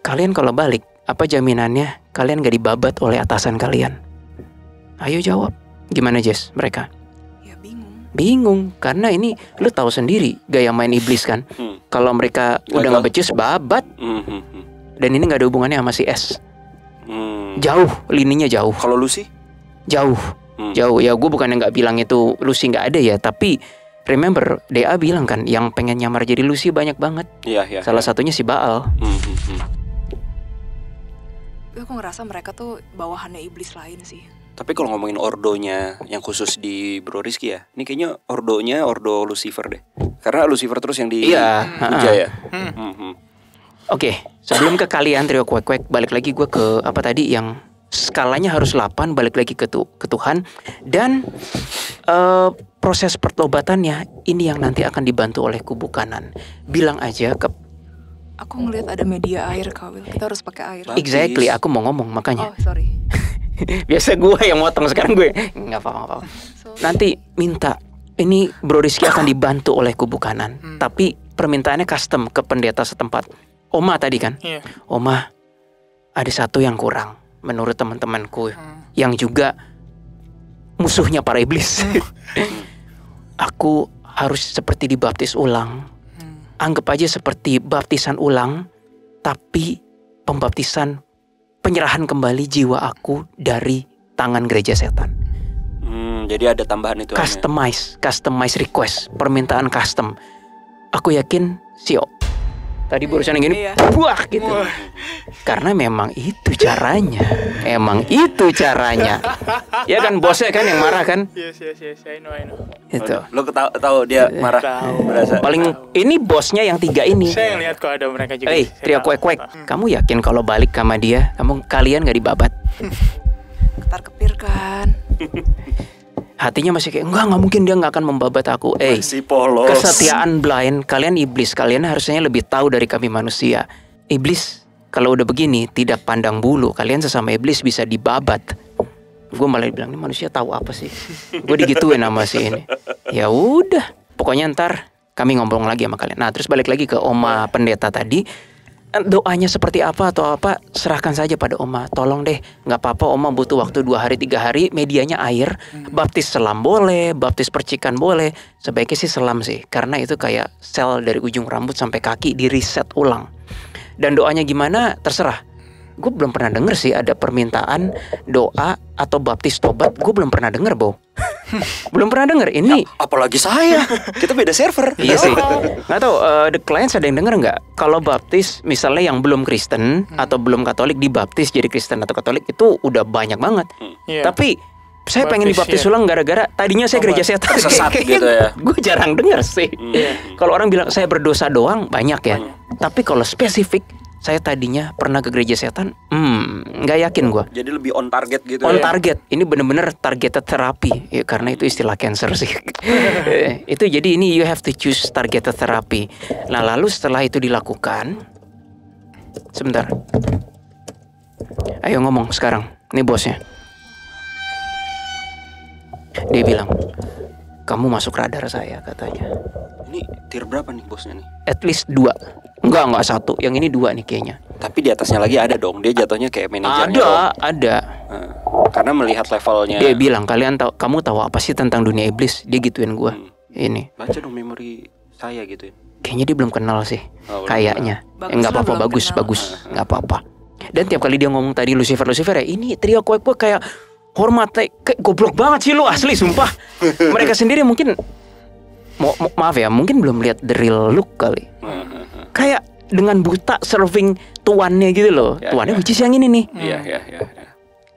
A: Kalian kalau balik, apa jaminannya kalian gak dibabat oleh atasan kalian? Ayo jawab. Gimana Jess mereka?
B: Ya
A: Bingung karena ini lu tahu sendiri gaya main iblis kan. Kalau mereka udah nggak becus babat. Dan ini nggak ada hubungannya sama si S. Jauh, lininya jauh.
E: Kalau lu sih?
A: Jauh. Ya gue bukan yang nggak bilang itu Lucy nggak ada ya, tapi remember DA bilang kan yang pengen nyamar jadi Lucy banyak banget.
E: Iya.
A: Salah satunya si Baal.
B: Aku ngerasa mereka tuh bawahannya iblis lain sih.
E: Tapi kalau ngomongin ordonya yang khusus di Bro Rizky ya, ini kayaknya ordonya ordo Lucifer deh. Karena Lucifer terus yang puja ya.
A: Oke, sebelum ke kalian trio kuek-kuek, balik lagi gue ke apa tadi yang skalanya harus 8, balik lagi ke Tuhan. Dan proses pertobatannya ini yang nanti akan dibantu oleh kubu kanan. Bilang aja ke...
B: Aku ngelihat ada media air, Kawil. Kita harus pakai air.
A: Exactly, aku mau ngomong makanya.
B: Oh, sorry.
A: Biasa gue yang motong, sekarang gue nggak apa-apa. Nanti minta, ini Bro Rizky akan dibantu oleh kubu kanan. Tapi permintaannya custom ke pendeta setempat. Oma tadi kan? Oma, ada satu yang kurang menurut teman-temanku yang juga musuhnya para iblis. Aku harus seperti dibaptis ulang anggap aja seperti baptisan ulang, tapi pembaptisan penyerahan kembali jiwa aku dari tangan gereja setan.
E: Jadi ada tambahan itu.
A: Customize request, permintaan custom. Aku yakin Sio tadi barusan yang gini, buah gitu. Karena memang itu caranya. Ya kan bosnya kan yang marah kan?
D: Yes, I know.
A: Itu.
E: Lo tahu dia marah. Berasa.
A: Paling ini bosnya yang 3 ini.
D: Saya yang lihat kok ada mereka juga.
A: Trio kuek. Kamu yakin kalau balik sama dia, kalian gak dibabat?
B: Ketar-kepir kan.
A: Hatinya masih kayak enggak mungkin dia nggak akan membabat aku.
E: Masih polos.
A: Kesetiaan blind. Kalian iblis, kalian harusnya lebih tahu dari kami manusia. Iblis kalau udah begini tidak pandang bulu. Kalian sesama iblis bisa dibabat. Gue malah bilang ini manusia tahu apa sih? Gue digituin sama si ini. Ya udah, pokoknya ntar kami ngobrol lagi sama kalian. Nah terus balik lagi ke Oma pendeta tadi. Doanya seperti apa atau apa, serahkan saja pada Oma. Tolong deh, gak apa-apa Oma butuh waktu 2 hari 3 hari. Medianya air, baptis selam boleh, baptis percikan boleh. Sebaiknya sih selam sih, karena itu kayak sel dari ujung rambut sampai kaki di reset ulang. Dan doanya gimana terserah. Gue belum pernah denger sih ada permintaan doa atau baptis tobat. Gue belum pernah denger, Bo. Belum pernah denger ini.
E: Ya, apalagi saya. Kita beda server.
A: Iya sih. Nggak tahu the clients ada yang denger nggak? Kalau baptis misalnya yang belum Kristen atau belum Katolik dibaptis jadi Kristen atau Katolik itu udah banyak banget. Tapi saya pengen dibaptis ulang gara-gara tadinya saya gereja setan.
E: Sesat gitu ya.
A: Gue jarang denger sih. Kalau orang bilang saya berdosa doang banyak ya. Tapi kalau spesifik saya tadinya pernah ke gereja setan, nggak yakin gue.
E: Jadi lebih on target gitu.
A: On target, ini bener-bener targeted terapi, ya, karena itu istilah cancer sih. Itu jadi ini you have to choose targeted therapy. Nah lalu setelah itu dilakukan, sebentar, ayo ngomong sekarang, ini bosnya. Dia bilang, kamu masuk radar saya katanya.
E: Ini tier berapa nih bosnya nih?
A: At least 2. Enggak 1. Yang ini 2 nih kayaknya.
E: Tapi di atasnya lagi ada dong. Dia jatuhnya kayak manajernya.
A: Ada.
E: Karena melihat levelnya.
A: Dia bilang kamu tahu apa sih tentang dunia iblis? Dia gituin gue. Ini.
E: Baca dong memori saya gitu.
A: Kayaknya dia belum kenal sih. Kayaknya. Enggak apa-apa, bagus. Enggak apa-apa. Dan tiap kali dia ngomong tadi Lucifer ya, ini trio kuek kayak hormat, kayak goblok banget sih lu asli sumpah. Mereka sendiri mungkin maaf ya, mungkin belum lihat the real look kali. Kayak dengan buta serving tuannya gitu loh. Tuannya which is yang ini nih.
E: Iya.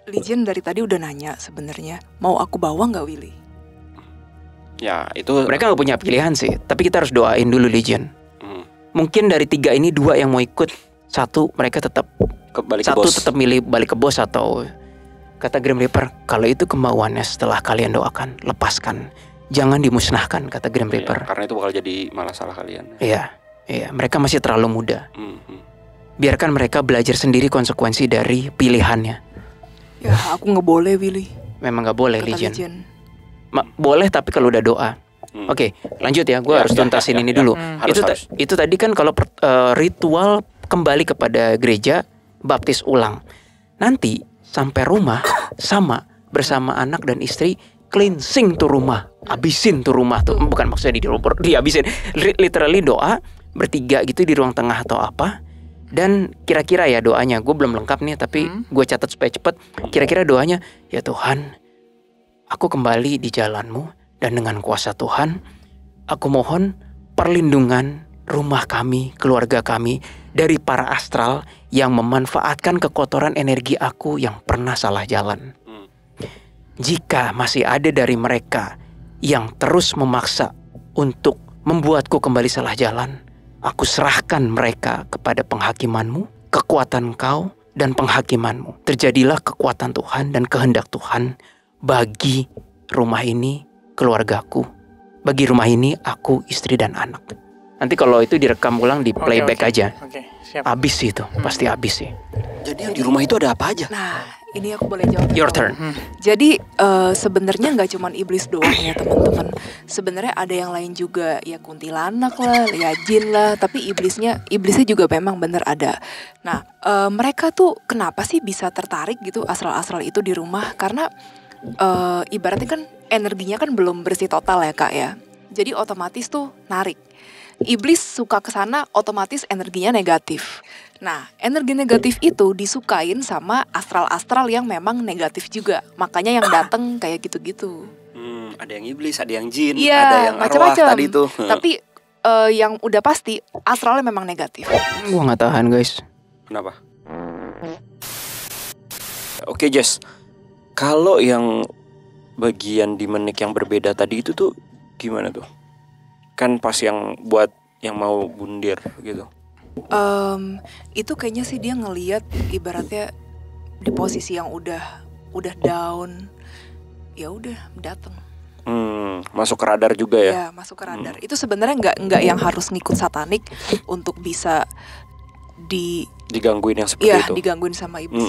B: Legion dari tadi udah nanya sebenarnya mau aku bawa nggak Willy?
E: Ya itu.
A: Mereka nggak punya pilihan sih. Tapi kita harus doain dulu Legion. Mungkin dari 3 ini 2 yang mau ikut. 1 mereka tetap
E: balik ke bos.
A: Tetap milih balik ke bos atau kata Grim Reaper, kalau itu kemauannya setelah kalian doakan, lepaskan. Jangan dimusnahkan kata Grim Reaper.
E: Karena itu bakal jadi malah salah kalian.
A: Iya, mereka masih terlalu muda. Biarkan mereka belajar sendiri konsekuensi dari pilihannya.
B: Ya, aku nggak boleh Willy.
A: Memang nggak boleh Legion. Boleh tapi kalau udah doa. Oke, lanjut ya. Gue harus tuntasin ini dulu. Itu tadi kan kalau ritual kembali kepada gereja, baptis ulang. Nanti sampai rumah sama bersama anak dan istri cleansing tuh rumah, abisin tuh rumah tuh. Bukan maksudnya dihabisin, literally doa bertiga gitu di ruang tengah atau apa. Dan kira-kira ya doanya, gue belum lengkap nih tapi gue catat supaya cepet. Kira-kira doanya, ya Tuhan, aku kembali di jalan-Mu dan dengan kuasa Tuhan, aku mohon perlindungan rumah kami, keluarga kami dari para astral yang memanfaatkan kekotoran energi aku yang pernah salah jalan. Jika masih ada dari mereka yang terus memaksa untuk membuatku kembali salah jalan, aku serahkan mereka kepada penghakiman-Mu, kekuatan Kau dan penghakiman-Mu. Terjadilah kekuatan Tuhan dan kehendak Tuhan bagi rumah ini, keluargaku, bagi rumah ini, aku, istri dan anak. Nanti kalau itu direkam ulang di playback aja.
D: Siap.
A: Abis sih itu, pasti abis sih.
E: Jadi yang di rumah itu ada apa aja?
B: Nah, ini aku boleh jawab.
A: Your turn.
B: Jadi sebenarnya nggak cuma iblis doang ya teman-teman. Sebenarnya ada yang lain juga, ya kuntilanak lah, ya jin lah. Tapi iblisnya juga memang bener ada. Nah, mereka tuh kenapa sih bisa tertarik gitu astral-astral itu di rumah? Karena ibaratnya kan energinya kan belum bersih total ya kak ya. Jadi otomatis tuh narik. iblis suka ke sana, otomatis energinya negatif. Nah, energi negatif itu disukain sama astral-astral yang memang negatif juga. Makanya yang datang kayak gitu-gitu.
E: Ada yang iblis, ada yang jin,
B: iya,
E: ada yang arwah tadi tuh.
B: Tapi yang udah pasti astralnya memang negatif.
A: Gua nggak tahan guys.
E: Kenapa? Oke Jess, kalau yang bagian di menik yang berbeda tadi itu tuh gimana tuh? Kan pas yang buat yang mau bundir gitu.
B: Itu kayaknya sih dia ngelihat ibaratnya di posisi yang udah down, ya udah datang.
E: Masuk ke radar juga ya?
B: Ya masuk ke radar. Itu sebenarnya nggak yang harus ngikut satanik untuk bisa
E: digangguin yang seperti itu.
B: Iya, digangguin sama iblis.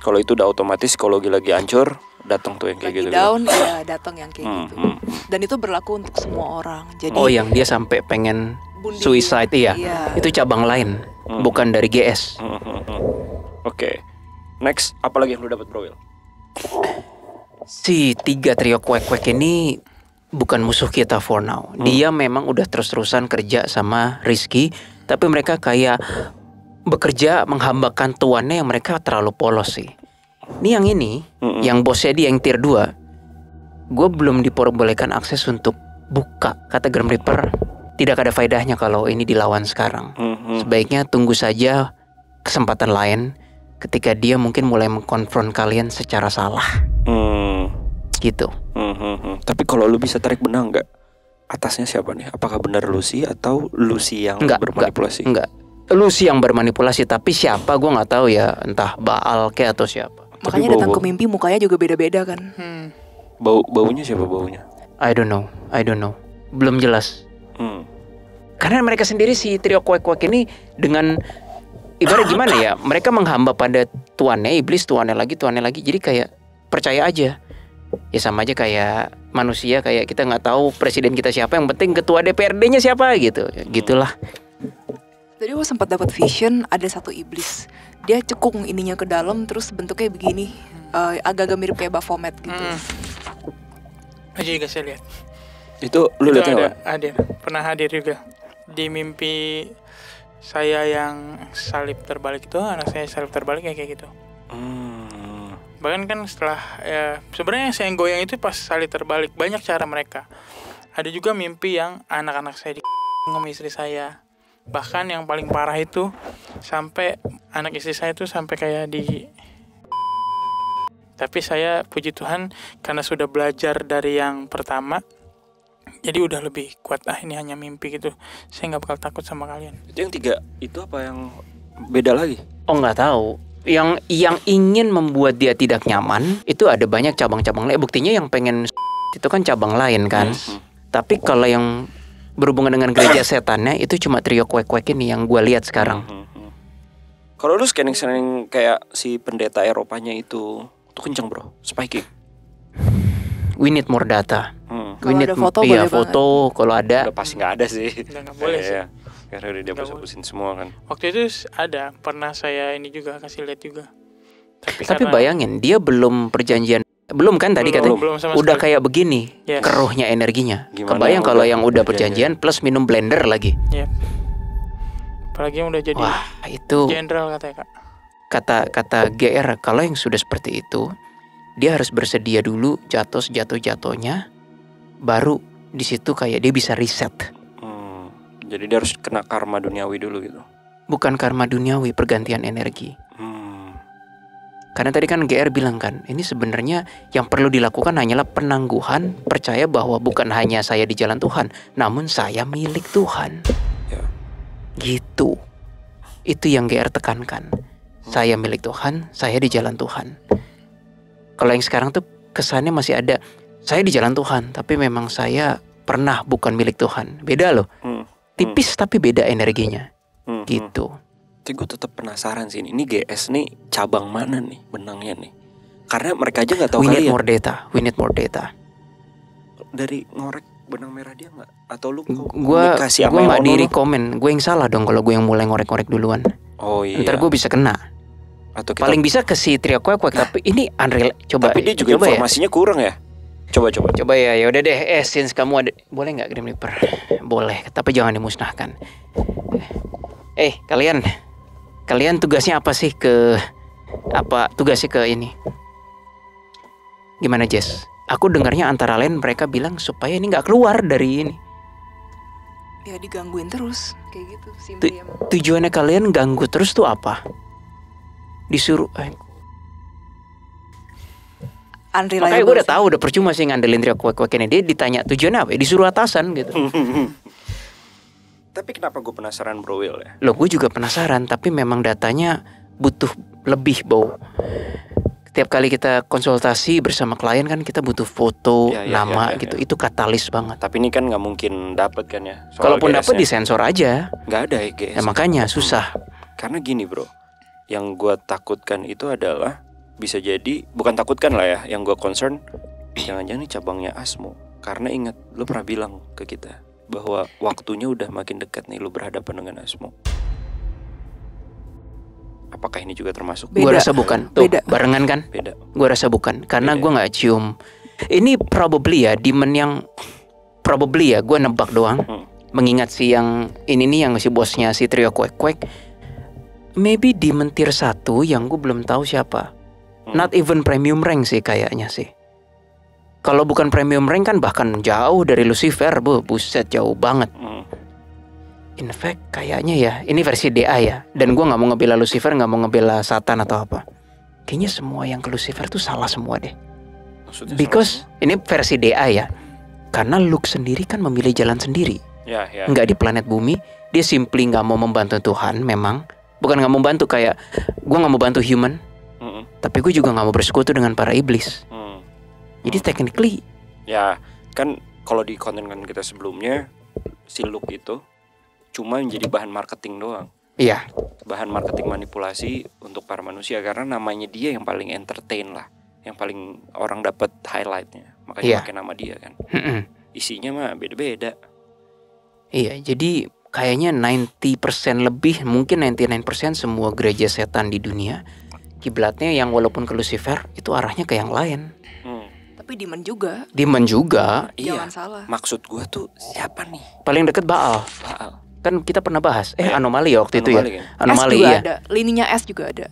E: Kalau itu udah otomatis psikologi lagi hancur, datang tuh yang kayak gitu.
B: Lagi down, ya datang yang kayak gitu. Dan itu berlaku untuk semua orang. Jadi
A: yang dia sampai pengen suicide, iya. Itu cabang lain, bukan dari GS.
E: Oke. Next, apa lagi yang lu dapat Bro Will?
A: Si 3 trio kuek-kuek ini bukan musuh kita for now. Dia memang udah terus-terusan kerja sama Rizky, tapi mereka kayak bekerja menghambakan tuannya yang mereka terlalu polos sih. Ini yang ini, yang bosnya dia yang tier 2, gue belum diperbolehkan akses untuk buka. Kata Grim Reaper, tidak ada faedahnya kalau ini dilawan sekarang. Sebaiknya tunggu saja kesempatan lain ketika dia mungkin mulai mengkonfront kalian secara salah. Gitu.
E: Tapi kalau lu bisa tarik benang nggak? Atasnya siapa nih? Apakah benar Lucy atau Lucy yang bermanipulasi?
A: Enggak. Lucy yang bermanipulasi, tapi siapa gue nggak tahu ya, entah Baal kayak atau siapa.
B: Makanya datang ke mimpi mukanya juga beda-beda kan.
E: Baunya siapa baunya?
A: I don't know. Belum jelas. Karena mereka sendiri si trio kuek-kuek ini dengan ibarat gimana ya? Mereka menghamba pada tuannya iblis, tuannya lagi. Jadi kayak percaya aja. Ya sama aja kayak manusia, kayak kita nggak tahu presiden kita siapa, yang penting ketua DPRD-nya siapa gitu. Gitulah.
B: Jadi gue sempat dapat vision, ada satu iblis. Dia cekung ininya ke dalam, terus bentuknya begini, agak-agak mirip kayak Baphomet gitu.
D: Aja juga saya lihat.
E: Itu lu lihat nggak?
D: Hadir, pernah hadir juga di mimpi saya yang salib terbalik itu, anak saya salib terbalik kayak gitu. Bahkan kan setelah sebenarnya saya yang goyang itu pas salib terbalik, banyak cara mereka. Ada juga mimpi yang anak-anak saya sama istri saya. Bahkan yang paling parah itu sampai anak istri saya itu sampai kayak di. Tapi saya puji Tuhan karena sudah belajar dari yang pertama, jadi udah lebih kuat. Ini hanya mimpi gitu. Saya nggak bakal takut sama kalian.
E: Itu yang 3 itu apa yang beda lagi?
A: Oh nggak tahu. Yang ingin membuat dia tidak nyaman itu ada banyak cabang-cabang lain. Buktinya yang pengen itu kan cabang lain kan. Tapi kalau yang berhubungan dengan gereja setannya itu cuma trio kuek-kuek ini yang gue lihat sekarang.
E: Kalau lu scanning kayak si pendeta Eropanya itu kenceng bro, spiky.
A: We need more data.
B: We need foto,
A: iya foto kalau ada.
E: Udah pasti nggak ada sih.
D: Nggak boleh sih.
E: Karena udah dihapus-hapusin semua kan.
D: Waktu itu ada, pernah saya ini juga kasih lihat juga.
A: Tapi bayangin dia belum perjanjian. Belum kan tadi katanya udah kayak begini, keruhnya energinya. Gimana kebayang kalau yang udah perjanjian plus minum blender lagi.
D: Apalagi yang udah jadi
A: itu
D: jenderal katanya Kak.
A: Kata GR kalau yang sudah seperti itu dia harus bersedia dulu jatuhnya, baru di situ kayak dia bisa reset.
E: Jadi dia harus kena karma duniawi dulu gitu.
A: Bukan karma duniawi, pergantian energi. Karena tadi kan GR bilang kan, ini sebenarnya yang perlu dilakukan hanyalah penangguhan, percaya bahwa bukan hanya saya di jalan Tuhan, namun saya milik Tuhan. Gitu. Itu yang GR tekankan. Saya milik Tuhan, saya di jalan Tuhan. Kalau yang sekarang tuh kesannya masih ada, saya di jalan Tuhan, tapi memang saya pernah bukan milik Tuhan. Beda loh. Tipis tapi beda energinya. Gitu.
E: Tapi gue tetap penasaran sih, ini GS nih cabang mana nih benangnya nih? Karena mereka aja nggak tahu kalian.
A: We need more data.
E: Dari ngorek benang merah dia nggak? Atau lu
A: gue nggak diri komen, gue yang salah dong kalau gue yang mulai ngorek-ngorek duluan.
E: Oh iya.
A: Ntar gue bisa kena.
E: Atau kita...
A: paling bisa ke si trio kuek-kuek, tapi ini unreal. Coba.
E: Tapi dia juga informasinya kurang ya. Coba
A: ya. Ya udah deh. Since kamu ada, boleh nggak Grim Reaper? Boleh, tapi jangan dimusnahkan. Kalian tugasnya apa sih tugasnya ke ini? Gimana Jess? Aku dengarnya antara lain mereka bilang supaya ini nggak keluar dari ini.
B: Ya digangguin terus kayak gitu. Simply
A: Tujuannya kalian ganggu terus tuh apa? Disuruh. Makanya gue udah tahu, udah percuma sih ngandelin trio kuek-kuek ini. Dia ditanya tujuannya apa? Disuruh atasan gitu.
E: Tapi kenapa gue penasaran Bro Will ya?
A: Loh gue juga penasaran, tapi memang datanya butuh lebih Bow. Setiap kali kita konsultasi bersama klien kan kita butuh foto, nama gitu. Itu katalis banget.
E: Tapi ini kan nggak mungkin dapat kan ya?
A: Kalaupun dapat disensor aja.
E: Nggak ada EGS.
A: Makanya susah.
E: Karena gini bro, yang gue takutkan itu adalah bisa jadi, bukan takutkan lah ya, yang gue concern jangan-jangan ini cabangnya Asmo. Karena ingat, lu pernah bilang ke kita bahwa waktunya udah makin dekat nih lu berhadapan dengan Asmo. Apakah ini juga termasuk?
A: Gue rasa bukan. Tuh, barengan kan?
E: Beda.
A: Gue rasa bukan. Karena gue gak cium. Ini probably ya, demon yang probably ya, gue nebak doang. Mengingat si yang ini nih, yang si bosnya si trio kuek-kuek. Maybe demon tier 1 yang gue belum tahu siapa. Not even premium rank sih kayaknya sih. Kalau bukan premium rank kan bahkan jauh dari Lucifer. Buset, jauh banget. In fact kayaknya ya, ini versi DA ya. Dan gue gak mau ngebela Lucifer, gak mau ngebela Satan atau apa. Kayaknya semua yang ke Lucifer tuh salah semua deh. Maksudnya because ini versi DA ya. Karena Luke sendiri kan memilih jalan sendiri. Nggak di planet bumi. Dia simply gak mau membantu Tuhan memang. Bukan gak mau bantu kayak gue gak mau bantu human. Tapi gue juga gak mau bersekutu dengan para iblis. Jadi technically
E: ya kan kalau di konten-konten kita sebelumnya, si Luke itu cuma menjadi bahan marketing doang.
A: Iya.
E: Bahan marketing manipulasi untuk para manusia. Karena namanya dia yang paling entertain lah, yang paling orang dapat highlightnya. Makanya pakai nama dia kan. Isinya mah beda-beda.
A: Iya, jadi kayaknya 90% lebih, mungkin 99% semua gereja setan di dunia kiblatnya yang walaupun ke Lucifer itu arahnya ke yang lain.
B: Tapi Demon juga.
E: Jangan
B: salah.
E: Maksud gue tuh siapa nih?
A: Paling deket Baal. Kan kita pernah bahas anomali ya waktu itu ya.
B: Kan?
A: Anomali
B: S juga
A: ya.
B: ada. Lininya S juga ada.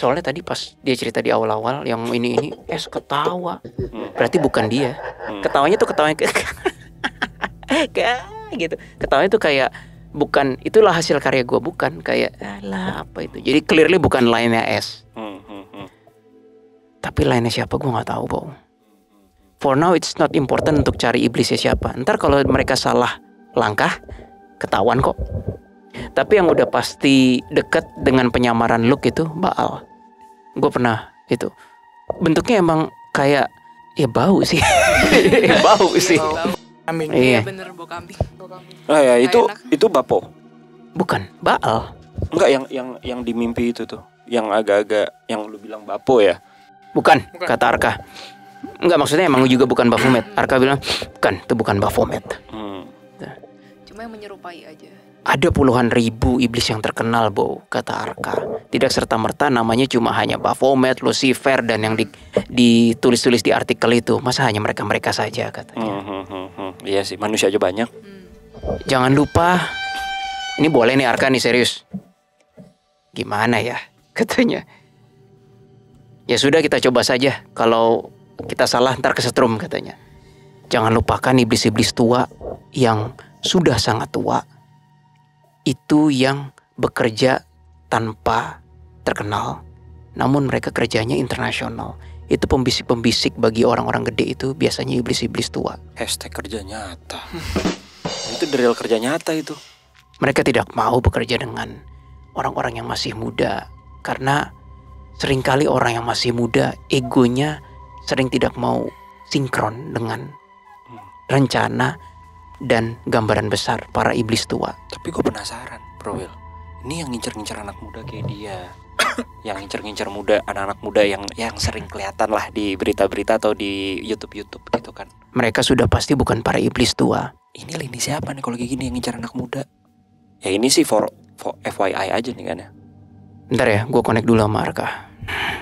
A: Soalnya tadi pas dia cerita di awal-awal yang ini S ketawa. Berarti bukan dia. Ketawanya tuh ketawanya kayak gitu. Ketawanya tuh kayak bukan, itulah hasil karya gue, bukan kayak alah apa itu. Jadi clearly bukan line-nya S. Tapi line-nya siapa gue nggak tahu, Bang. For now it's not important untuk cari iblisnya siapa. Ntar kalau mereka salah langkah ketahuan kok. Tapi yang udah pasti deket dengan penyamaran Luke itu Baal. Gue pernah itu. Bentuknya emang kayak ya bau sih. Bau sih.
D: Kambing.
B: Iya bener, bau kambing.
E: Ah ya, itu Bapo.
A: Bukan, Baal.
E: Enggak, yang di mimpi itu tuh. Yang agak-agak yang lu bilang Bapo ya.
A: Bukan, kata Arka. Enggak, maksudnya emang juga bukan Baphomet. Arka bilang, bukan, itu bukan Baphomet.
B: Cuma yang menyerupai aja.
A: Ada puluhan ribu iblis yang terkenal, Bo, kata Arka. Tidak serta-merta namanya cuma hanya Baphomet, Lucifer, dan yang ditulis-tulis di artikel itu. Masa hanya mereka-mereka saja, katanya.
E: Iya sih, manusia aja banyak.
A: Jangan lupa, ini boleh nih Arka nih, serius. Gimana ya, katanya. Ya sudah, kita coba saja. Kalau kita salah ntar kesetrum, katanya. Jangan lupakan iblis-iblis tua yang sudah sangat tua. Itu yang bekerja tanpa terkenal. Namun mereka kerjanya internasional. Itu pembisik-pembisik bagi orang-orang gede itu biasanya iblis-iblis tua.
E: Hashtag kerja nyata. Itu real kerja nyata itu.
A: Mereka tidak mau bekerja dengan orang-orang yang masih muda. Karena seringkali orang yang masih muda egonya sering tidak mau sinkron dengan rencana dan gambaran besar para iblis tua.
E: Tapi gue penasaran, Bro Will. Ini yang ngincer-ngincer anak muda kayak dia. Yang ngincer-ngincer muda, anak-anak muda yang sering kelihatan lah di berita-berita atau di YouTube gitu kan.
A: Mereka sudah pasti bukan para iblis tua.
E: Ini lini siapa nih kalau kayak gini yang ngincer anak muda? Ya ini sih for FYI aja nih kan ya.
A: Bentar ya, gue connect dulu sama Arka.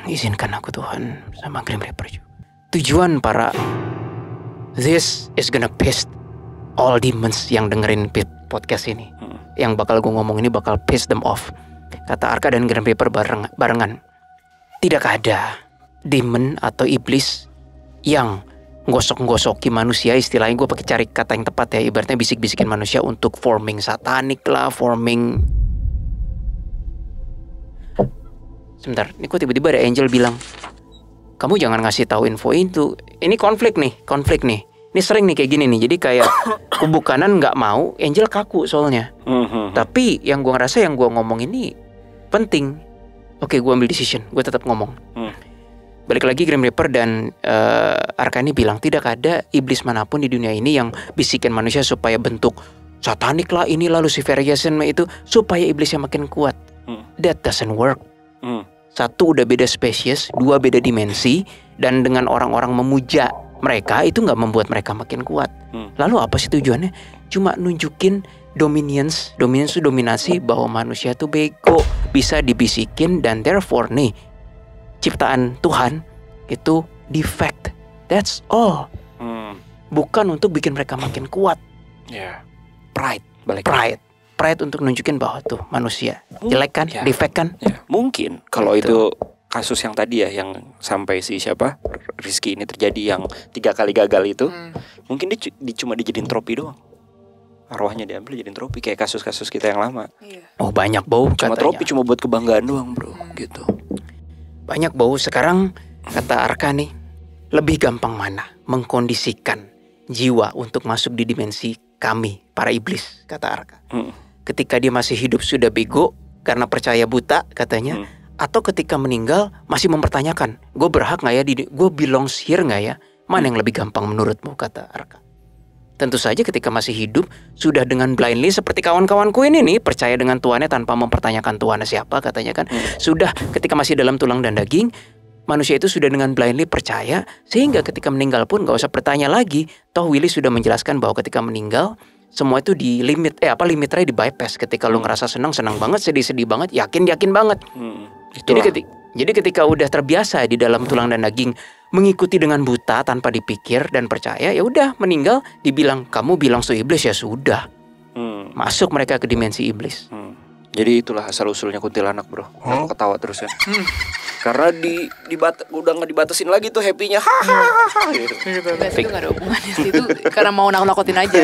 A: Izinkan aku Tuhan sama Grim Reaper juga. Tujuan para This is gonna piss all demons yang dengerin podcast ini. Yang bakal gue ngomong ini bakal piss them off. Kata Arka dan Grim Reaper barengan. Tidak ada demon atau iblis yang gosok-gosoki manusia, istilahnya gue pakai cari kata yang tepat ya, ibaratnya bisik-bisikin manusia untuk forming satanik lah, forming. Sebentar, ini kok tiba-tiba ada angel bilang, kamu jangan ngasih tahu info itu. Ini konflik nih. Ini sering nih kayak gini nih. Jadi kayak kubu kanan nggak mau, angel kaku soalnya. Tapi yang gue ngerasa yang gue ngomong ini penting. Oke, gue ambil decision, gue tetap ngomong. Balik lagi Grim Reaper dan Arka ini bilang tidak ada iblis manapun di dunia ini yang bisikin manusia supaya bentuk satanik lah, inilah Luciferianism itu supaya iblisnya makin kuat. That doesn't work. Satu, udah beda spesies, dua, beda dimensi, dan dengan orang-orang memuja mereka itu nggak membuat mereka makin kuat. Lalu apa sih tujuannya? Cuma nunjukin dominance itu dominasi, bahwa manusia tuh bego, bisa dibisikin, dan therefore nih ciptaan Tuhan itu defect. That's all. Bukan untuk bikin mereka makin kuat. Pride untuk nunjukin bahwa tuh manusia jelek kan, defect kan.
E: Mungkin kalau itu kasus yang tadi ya, yang sampai si siapa Rizky ini terjadi yang 3 kali gagal itu, mungkin dia cuma dijadiin trofi doang. Arwahnya diambil jadiin trofi kayak kasus-kasus kita yang lama.
A: Oh banyak bau
E: cuma katanya. Trofi cuma buat kebanggaan doang bro, gitu.
A: Banyak bau. Sekarang kata Arka nih, lebih gampang mana mengkondisikan jiwa untuk masuk di dimensi kami para iblis, kata Arka. Ketika dia masih hidup sudah bego karena percaya buta katanya, atau ketika meninggal masih mempertanyakan, gue berhak gak ya, gue belongs here gak ya? Mana yang lebih gampang menurutmu, kata Arka. Tentu saja ketika masih hidup sudah dengan blindly seperti kawan-kawanku ini nih, percaya dengan Tuhannya tanpa mempertanyakan Tuhannya siapa katanya kan. Sudah ketika masih dalam tulang dan daging, manusia itu sudah dengan blindly percaya, sehingga ketika meninggal pun gak usah bertanya lagi. Toh Willy sudah menjelaskan bahwa ketika meninggal semua itu di limit, limitnya di bypass. Ketika lu ngerasa senang banget, sedih banget, yakin banget. Jadi ketika udah terbiasa di dalam tulang dan daging mengikuti dengan buta tanpa dipikir dan percaya, ya udah meninggal dibilang kamu bilang so iblis, ya sudah. Masuk mereka ke dimensi iblis.
E: Jadi itulah asal usulnya kuntilanak bro. Aku ketawa terus ya. Karena udah nggak dibatasin lagi tuh happy-nya.
B: Gitu. Itu nggak ada hubungannya sih, itu karena mau nakut-nakutin aja.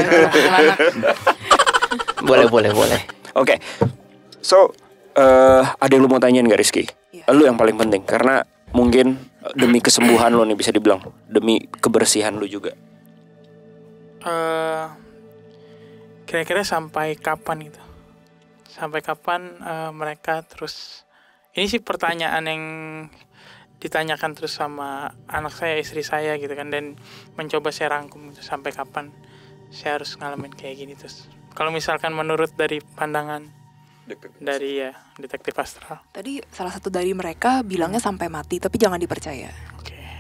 A: Boleh.
E: Oke. So ada yang lu mau tanyain gak Rizky? Lu yang paling penting, karena mungkin demi kesembuhan lu nih bisa dibilang, demi kebersihan lu juga.
D: Kira-kira sampai kapan gitu? Sampai kapan mereka terus, ini sih pertanyaan yang ditanyakan terus sama anak saya, istri saya gitu kan, dan mencoba saya rangkum gitu, sampai kapan saya harus ngalamin kayak gini terus. Kalau misalkan menurut dari pandangan dari detektif astral,
B: tadi salah satu dari mereka bilangnya sampai mati, tapi jangan dipercaya.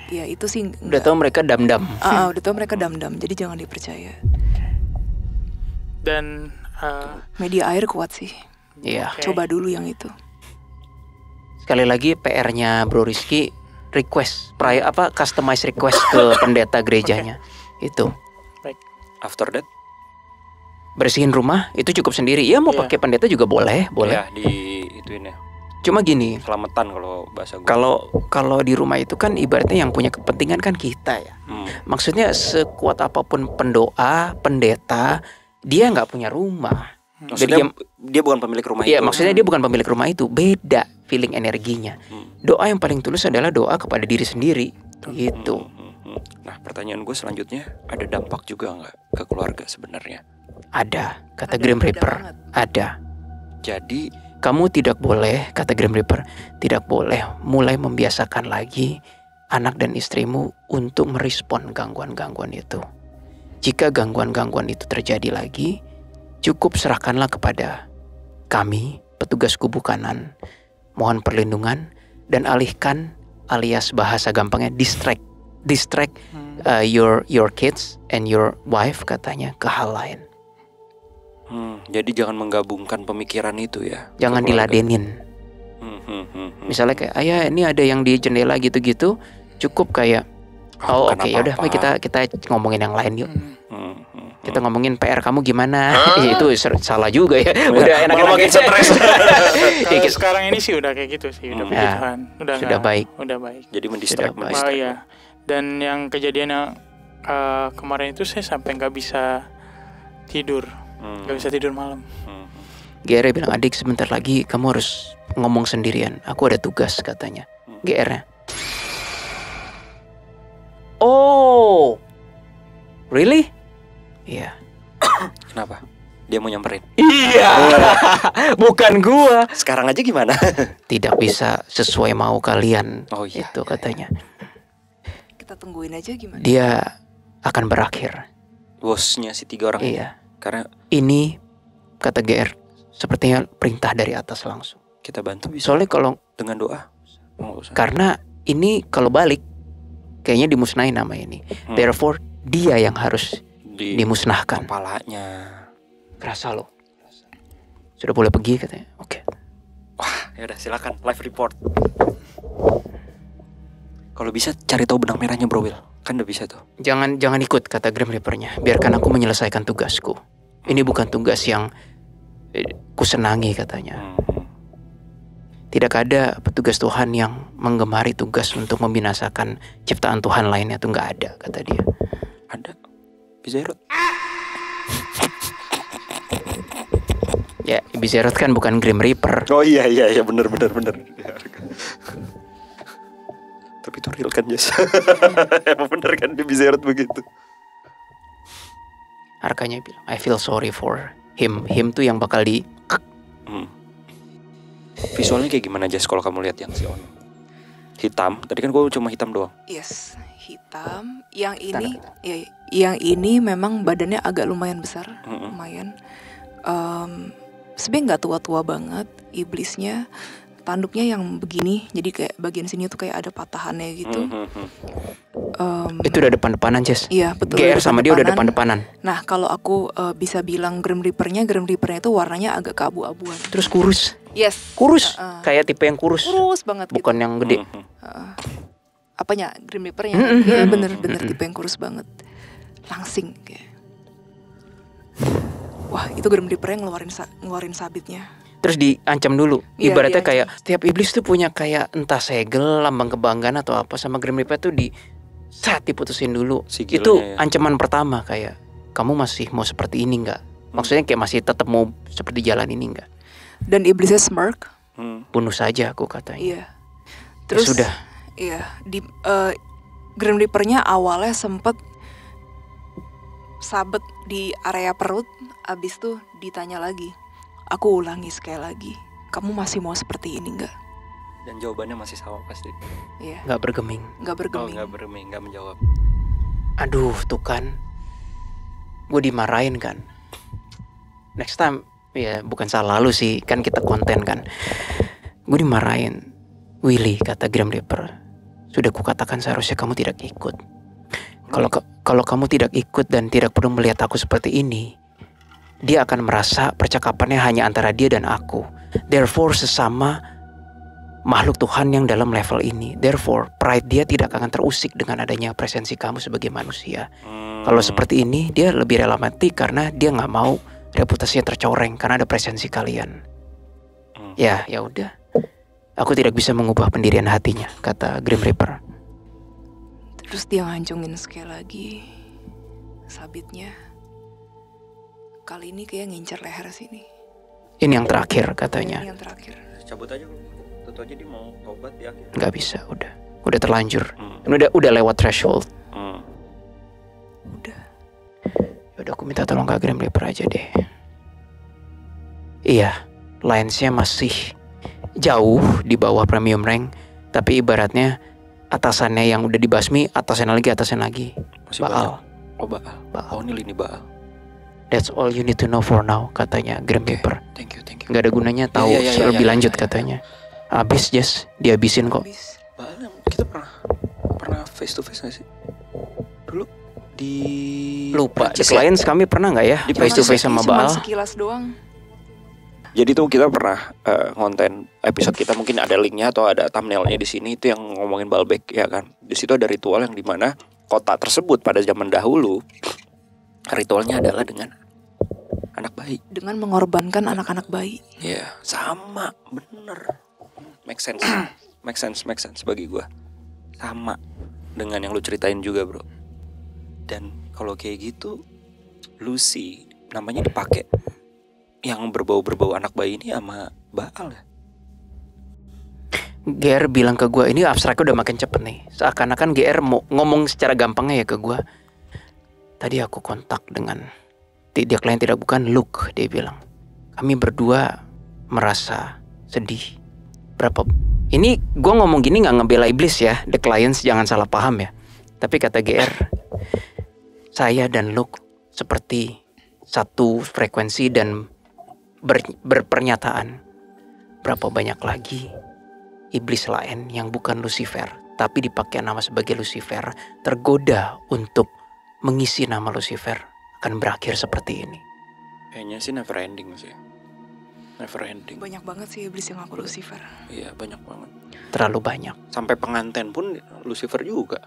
B: Ya itu sih
A: udah tahu mereka dam-dam.
B: Udah tahu mereka dam-dam, jadi jangan dipercaya.
D: Dan
B: media air kuat sih.
A: Iya.
B: Coba dulu yang itu.
A: Sekali lagi PR-nya Bro Rizky, request customize request ke pendeta gerejanya. Itu.
D: Baik.
E: After that
A: bersihin rumah itu cukup sendiri. Ya mau pakai pendeta juga boleh.
E: Ya, di ituin ya.
A: Cuma gini,
E: selamatan kalau bahasa gue.
A: Kalau di rumah itu kan ibaratnya yang punya kepentingan kan kita ya. Maksudnya sekuat apapun pendoa, pendeta, dia nggak punya rumah.
E: Maksudnya dia bukan pemilik rumah itu.
A: Iya, maksudnya dia bukan pemilik rumah itu. Beda feeling energinya. Doa yang paling tulus adalah doa kepada diri sendiri. Gitu.
E: Nah, pertanyaan gue selanjutnya, ada dampak juga nggak ke keluarga sebenarnya?
A: Ada, kata Grim Reaper. Ada.
E: Jadi
A: kamu tidak boleh, kata Grim Reaper, tidak boleh mulai membiasakan lagi anak dan istrimu untuk merespon gangguan-gangguan itu. Jika gangguan-gangguan itu terjadi lagi, cukup serahkanlah kepada kami, petugas kubu kanan. Mohon perlindungan dan alihkan, alias bahasa gampangnya distract your kids and your wife, katanya, ke hal lain.
E: Jadi jangan menggabungkan pemikiran itu ya.
A: Jangan diladenin. Misalnya kayak ayah ini ada yang di jendela gitu-gitu, cukup kayak Oh oke, yaudah kita ngomongin yang lain yuk. Kita ngomongin PR kamu gimana? Itu salah juga ya. Udah enak-enak
E: makin stres.
D: Kalau sekarang ini sih udah kayak gitu sih, udah puji Tuhan.
A: Sudah baik.
D: Udah baik.
E: Jadi mendistract.
D: Oh iya. Dan yang kejadian yang kemarin itu saya sampai nggak bisa tidur, nggak bisa tidur malam.
A: GR bilang, adik sebentar lagi kamu harus ngomong sendirian. Aku ada tugas katanya. GR-nya. Oh, really? Iya.
E: Kenapa? Dia mau nyamperin.
A: Iya. Bukan gua.
E: Sekarang aja gimana?
A: Tidak bisa sesuai mau kalian.
E: Oh iya.
A: Itu katanya.
B: Kita tungguin aja gimana.
A: Dia akan berakhir.
E: Bosnya si 3 orang.
A: Iya.
E: Karena
A: ini kata GR sepertinya perintah dari atas langsung.
E: kita bantu bisa.
A: Soalnya kalau
E: Dengan doa.
A: karena ini kalau balik kayaknya dimusnahin nama ini. Therefore dia yang harus dimusnahkan.
E: Kepalanya.
A: Kerasa lo. Sudah boleh pergi katanya. Oke.
E: Wah, ya udah silakan live report. Kalau bisa cari tahu benang merahnya Bro Will. Kan udah bisa tuh.
A: Jangan ikut kata Grim Reaper-nya. Biarkan aku menyelesaikan tugasku. Ini bukan tugas yang kusenangi katanya. Tidak ada petugas Tuhan yang menggemari tugas untuk membinasakan ciptaan Tuhan lainnya. Itu nggak ada kata dia.
E: Ada. Bizarre.
A: Ya, Bizarre kan bukan Grim Reaper.
E: Oh iya benar. Tapi itu real kan, Jess? Emang bener kan dia Bizarre begitu.
A: Arkanya bilang, I feel sorry for him. Him tuh yang bakal di
E: Visualnya kayak gimana, Jess, kalau kamu lihat yang si On? Hitam. Tadi kan gue cuma hitam doang.
B: Yes, hitam. Yang ini memang badannya agak lumayan besar, lumayan. Sebenarnya nggak tua-tua banget iblisnya. Tanduknya yang begini, jadi kayak bagian sini tuh kayak ada patahannya gitu.
A: Itu udah depan-depanan, Jess.
B: Iya, betul.
A: GR sama dia udah depan-depanan.
B: Nah, kalau aku bisa bilang Grim Reaper-nya itu warnanya agak keabu-abuan.
A: Terus kurus.
B: Yes.
A: Kurus. Kayak tipe yang kurus.
B: Kurus banget
A: bukan
B: gitu.
A: yang gede.
B: Apanya? Grim Reaper-nya? Iya, bener tipe yang kurus banget. Langsing kayak. Wah, itu Grim Reaper-nya ngeluarin sabitnya.
A: Terus diancam dulu.
B: Iya,
A: Ibaratnya kayak setiap iblis tuh punya kayak entah segel, lambang kebanggaan atau apa. Sama Grim Reaper tuh diputusin dulu. Itu ancaman pertama kayak kamu masih mau seperti ini nggak? Maksudnya kayak masih tetap mau seperti jalan ini nggak?
B: Dan iblisnya smirk.
A: Bunuh saja aku katanya.
B: Iya. Terus
A: ya sudah.
B: Iya, di Grim Reaper-nya awalnya sempet sabet di area perut, abis tuh ditanya lagi. Aku ulangi sekali lagi, kamu masih mau seperti ini nggak?
E: Dan jawabannya masih sama pasti.
B: Iya.
A: Nggak bergeming.
E: Nggak menjawab.
A: Aduh, tuh kan, gue dimarahin kan. Next time, ya bukan salah lu sih, kan kita konten kan. Gue dimarahin. Willy, kata Grim Reaper, sudah kukatakan seharusnya kamu tidak ikut. Kalau kamu tidak ikut dan tidak perlu melihat aku seperti ini, dia akan merasa percakapannya hanya antara dia dan aku. Therefore, sesama makhluk Tuhan yang dalam level ini. Therefore, pride dia tidak akan terusik dengan adanya presensi kamu sebagai manusia. Kalau seperti ini, dia lebih rela mati karena dia nggak mau reputasinya tercoreng karena ada presensi kalian. Ya udah. Aku tidak bisa mengubah pendirian hatinya, kata Grim Reaper.
B: Terus dia ngancungin sekali lagi sabitnya. Kali ini kayak ngincer leher sini.
A: Ini yang terakhir katanya.
B: Ini yang terakhir.
E: Cabut aja, tentu aja dia mau tobat di akhir.
A: Nggak bisa, udah terlanjur. Udah lewat threshold. Udah aku minta tolong ke Grim Reaper aja deh. Iya, lines-nya masih jauh di bawah premium rank, tapi ibaratnya atasannya yang udah dibasmi, atasannya lagi.
E: Masih
A: Baal.
E: Oh, Baal. Oh, ini lini Baal.
A: That's all you need to know for now, katanya Grim Reaper.
E: Thank you.
A: Gak ada gunanya tahu lebih lanjut katanya. Abis, Jess, dihabisin kok.
E: Baal kita pernah face to face nggak sih? Dulu di
A: Lupa. Di Clients kami pernah nggak ya
E: di
A: face to face sama Baal?
B: Cuma sekilas doang.
E: Jadi tuh kita pernah konten episode kita, mungkin ada linknya atau ada thumbnailnya di sini, itu yang ngomongin Baalbek ya kan. Di situ ada ritual yang dimana kota tersebut pada zaman dahulu, ritualnya adalah dengan anak bayi.
B: Dengan mengorbankan anak-anak bayi.
E: Iya, sama, bener. Make sense bagi gue. Sama dengan yang lu ceritain juga, bro. Dan kalau kayak gitu, Lucy namanya dipakai yang berbau-berbau anak bayi ini sama Baal ya.
A: GR bilang ke gue, ini abstraknya udah makin cepet nih. Seakan-akan GR mau ngomong secara gampangnya ya ke gue. Tadi aku kontak dengan dia klien tidak bukan Luke, dia bilang. Kami berdua merasa sedih. Ini gue ngomong gini gak ngebela iblis ya, the clients jangan salah paham ya. Tapi kata GR, saya dan Luke seperti satu frekuensi dan berpernyataan. Berapa banyak lagi iblis lain yang bukan Lucifer, tapi dipakai nama sebagai Lucifer, tergoda untuk mengisi nama Lucifer, akan berakhir seperti ini.
E: Kayaknya sih never ending sih. Never ending.
B: Banyak banget sih iblis yang ngaku Lucifer.
E: Iya, banyak banget.
A: Terlalu banyak.
E: Sampai pengantin pun Lucifer juga.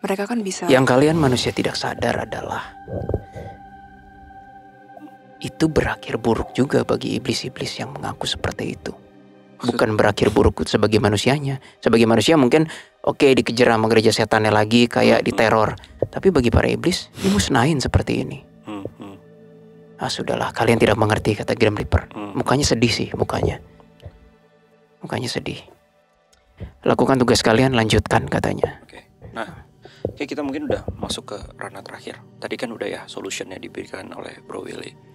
B: Mereka kan bisa.
A: Yang kalian manusia tidak sadar adalah itu berakhir buruk juga bagi iblis-iblis yang mengaku seperti itu. Bukan berakhir buruk sebagai manusianya. Sebagai manusia mungkin oke, dikejar sama gereja setannya lagi, kayak diteror. Tapi bagi para iblis, dimusnahin seperti ini. Ah sudahlah, kalian tidak mengerti, kata Grim Reaper. Mukanya sedih sih, mukanya sedih. Lakukan tugas kalian, lanjutkan katanya.
E: Oke. Nah, oke, kita mungkin udah masuk ke ranah terakhir. Tadi kan udah ya solutionnya diberikan oleh Bro Willy.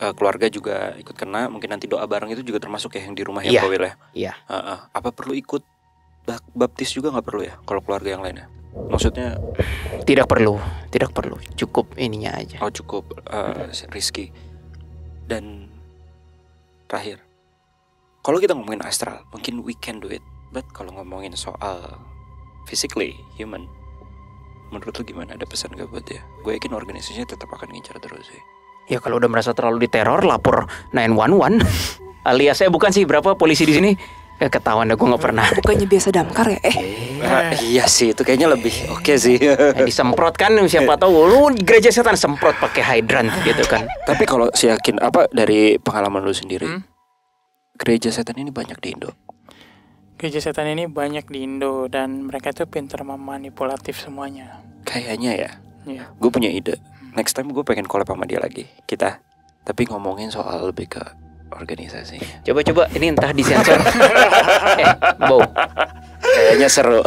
E: Keluarga juga ikut kena, mungkin nanti doa bareng itu juga termasuk ya yang di rumah ya Bro Willy.
A: Iya.
E: Apa perlu ikut baptis juga nggak perlu ya kalau keluarga yang lainnya? Maksudnya
A: tidak perlu, cukup ininya aja.
E: Oh cukup Rizky. Dan terakhir, kalau kita ngomongin astral, mungkin we can do it. But kalau ngomongin soal physically human, menurut lu gimana? Ada pesan gak buat dia? Gue yakin organisasinya tetap akan ngincar terus sih.
A: Ya kalau udah merasa terlalu diteror, lapor 911. Alias saya bukan sih, berapa polisi di sini? Ketahuan dah, gue nggak pernah.
B: Bukannya biasa damkar ya?
E: Iya sih, itu kayaknya lebih oke sih.
A: Disemprot kan, siapa tahu lu gereja setan semprot pakai hydrant gitu kan.
E: Tapi kalau saya yakin dari pengalaman lu sendiri, gereja setan ini banyak di Indo.
D: Gereja setan ini banyak di Indo dan mereka tuh pintar memanipulatif semuanya.
E: Kayaknya ya.
D: Iya.
E: Gue punya ide. Next time gue pengen collab sama dia lagi. Kita tapi ngomongin soal lebih ke organisasinya.
A: Coba ini entah disensor. Bow.
E: Kayaknya seru.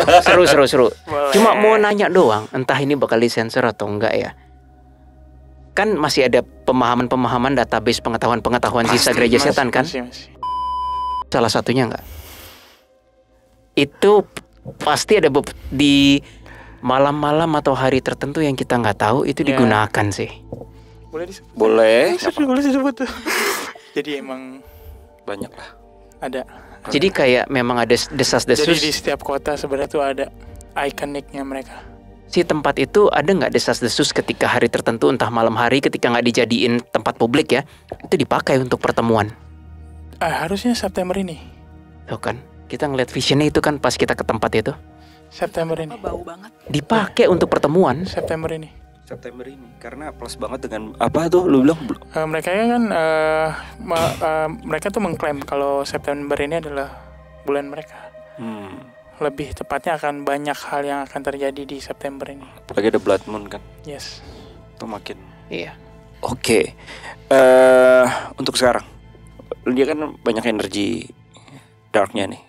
A: Seru. Cuma mau nanya doang, entah ini bakal disensor atau enggak ya. Kan masih ada pemahaman database pengetahuan sisa gereja setan kan?
D: Masih.
A: Salah satunya enggak? Itu pasti ada di malam-malam atau hari tertentu yang kita nggak tahu itu digunakan sih.
D: Boleh disebut?
E: Boleh.
D: Boleh disebut tuh. Jadi emang
E: banyak lah.
D: Ada.
A: Jadi kayak memang ada desas-desus.
D: Jadi di setiap kota sebenarnya tuh ada ikoniknya mereka.
A: Si tempat itu ada nggak desas-desus ketika hari tertentu, entah malam hari ketika nggak dijadiin tempat publik ya, itu dipakai untuk pertemuan.
D: Harusnya September ini.
A: Tuh kan, kita ngeliat visionnya itu kan pas kita ke tempat itu.
D: September ini.
B: Bau banget.
A: Dipakai untuk pertemuan.
D: September ini.
E: Karena plus banget dengan apa tuh lu bilang?
D: Mereka kan mereka tuh mengklaim kalau September ini adalah bulan mereka. Lebih tepatnya akan banyak hal yang akan terjadi di September ini.
E: Lagi ada blood moon kan?
D: Yes.
E: Itu makin.
A: Iya.
E: Oke. Untuk sekarang, dia kan banyak energi darknya nih.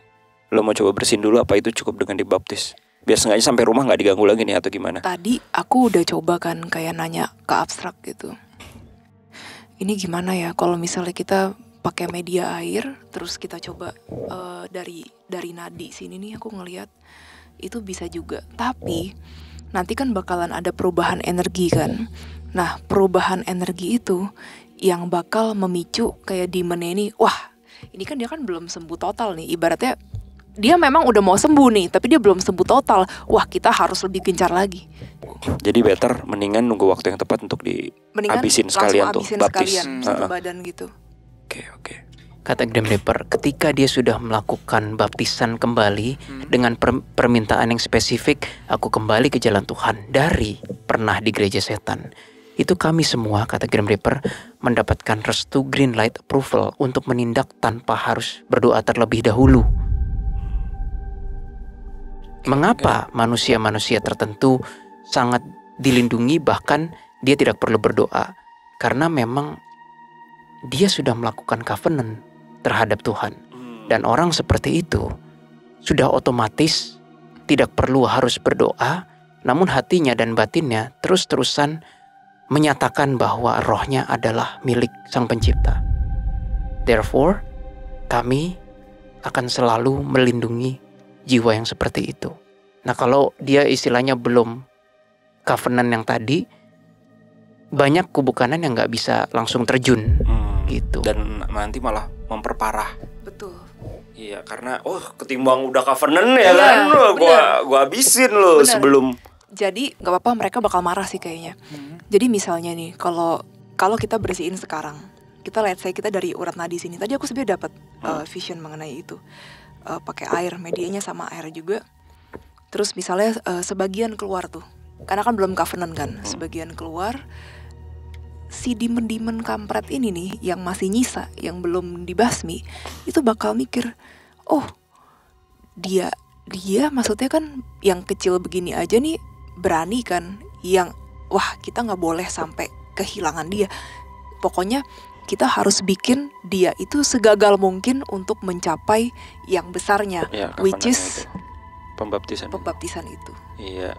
E: Lo mau coba bersihin dulu apa itu cukup dengan dibaptis? Biar sengaja sampai rumah gak diganggu lagi nih atau gimana?
B: Tadi aku udah coba kan kayak nanya ke abstrak gitu. Ini gimana ya kalau misalnya kita pakai media air terus kita coba dari nadi sini nih aku ngelihat itu bisa juga. Tapi nanti kan bakalan ada perubahan energi kan. Nah perubahan energi itu yang bakal memicu kayak demon ini. Wah ini kan dia kan belum sembuh total nih. Ibaratnya dia memang udah mau sembuh nih, tapi dia belum sembuh total. Wah, kita harus lebih gencar lagi.
E: Jadi better mendingan nunggu waktu yang tepat untuk dihabisin sekalian tuh baptis.
B: Satu badan gitu.
E: Oke.
A: kata Grim Reaper, ketika dia sudah melakukan baptisan kembali dengan permintaan yang spesifik, aku kembali ke jalan Tuhan dari pernah di gereja setan. Itu kami semua, kata Grim Reaper, mendapatkan restu green light approval untuk menindak tanpa harus berdoa terlebih dahulu. Mengapa manusia-manusia tertentu sangat dilindungi bahkan dia tidak perlu berdoa? Karena memang dia sudah melakukan covenant terhadap Tuhan. Dan orang seperti itu sudah otomatis tidak perlu harus berdoa, namun hatinya dan batinnya terus-terusan menyatakan bahwa rohnya adalah milik Sang Pencipta. Therefore, kami akan selalu melindungi jiwa yang seperti itu. Nah, kalau dia istilahnya belum covenant yang tadi, banyak kubu kanan yang nggak bisa langsung terjun gitu.
E: Dan nanti malah memperparah.
B: Betul.
E: Iya, karena ketimbang udah covenant ya kan, gua habisin lo sebelum.
B: Jadi nggak apa-apa, mereka bakal marah sih kayaknya. Jadi misalnya nih, kalau kita bersihin sekarang, kita lihat saya kita dari urat nadi sini. Tadi aku sebenarnya dapat vision mengenai itu. Pakai air, medianya sama air juga. Terus misalnya sebagian keluar tuh, karena kan belum covenant kan, sebagian keluar. Si demon kampret ini nih, yang masih nyisa, yang belum dibasmi, itu bakal mikir, dia maksudnya kan yang kecil begini aja nih berani kan, yang wah kita nggak boleh sampai kehilangan dia. Pokoknya kita harus bikin dia itu segagal mungkin untuk mencapai yang besarnya, which is pembaptisan itu.
E: Iya,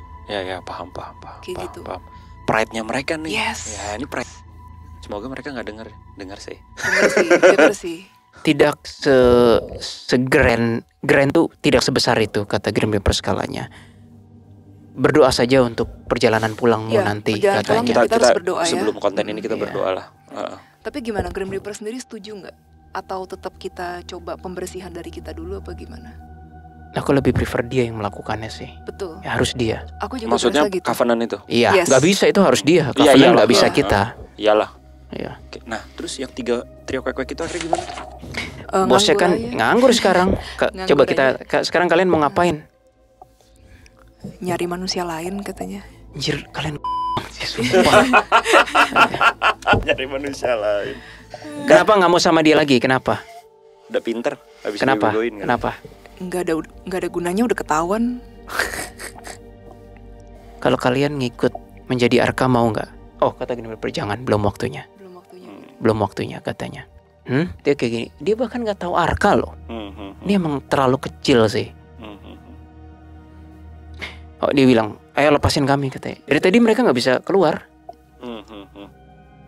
E: paham.
B: Kayak gitu.
E: Paham. Pride-nya mereka nih.
B: Yes.
E: Ya, ini pride. Semoga mereka nggak dengar sih.
B: Dengar sih.
A: Tidak grand tuh tidak sebesar itu, kata Grim Reaper skalanya. Berdoa saja untuk perjalanan pulangmu nanti, katanya.
E: Kita
B: harus berdoa
E: sebelum konten ini kita berdoa lah.
B: Tapi gimana, Grim Reaper sendiri setuju nggak? Atau tetap kita coba pembersihan dari kita dulu apa gimana?
A: Aku lebih prefer dia yang melakukannya sih.
B: Betul.
A: Ya, harus dia.
B: Aku juga
E: maksudnya
B: gitu.
E: Covenant itu?
A: Iya, nggak bisa, itu harus dia. Covenant nggak bisa kita.
E: Iyalah.
A: Iya.
E: Nah, terus yang 3 trio kwek-kwek itu akhirnya gimana?
A: Bosnya kan nganggur sekarang. Coba sekarang kalian mau ngapain?
B: Nyari manusia lain katanya.
A: Anjir, kalian
E: Nyari manusia lain.
A: Kenapa nggak mau sama dia lagi? Kenapa?
E: Udah pinter.
A: Kenapa?
E: Kan?
A: Kenapa?
B: Nggak ada gunanya, udah ketahuan.
A: Kalau kalian ngikut menjadi Arka mau nggak? Kata Grim Reaper, jangan, belum waktunya. Belum waktunya katanya. Dia kayak gini. Dia bahkan nggak tahu Arka loh. Dia emang terlalu kecil sih. Dia bilang, ayo lepasin kami, katanya. Dari tadi mereka nggak bisa keluar.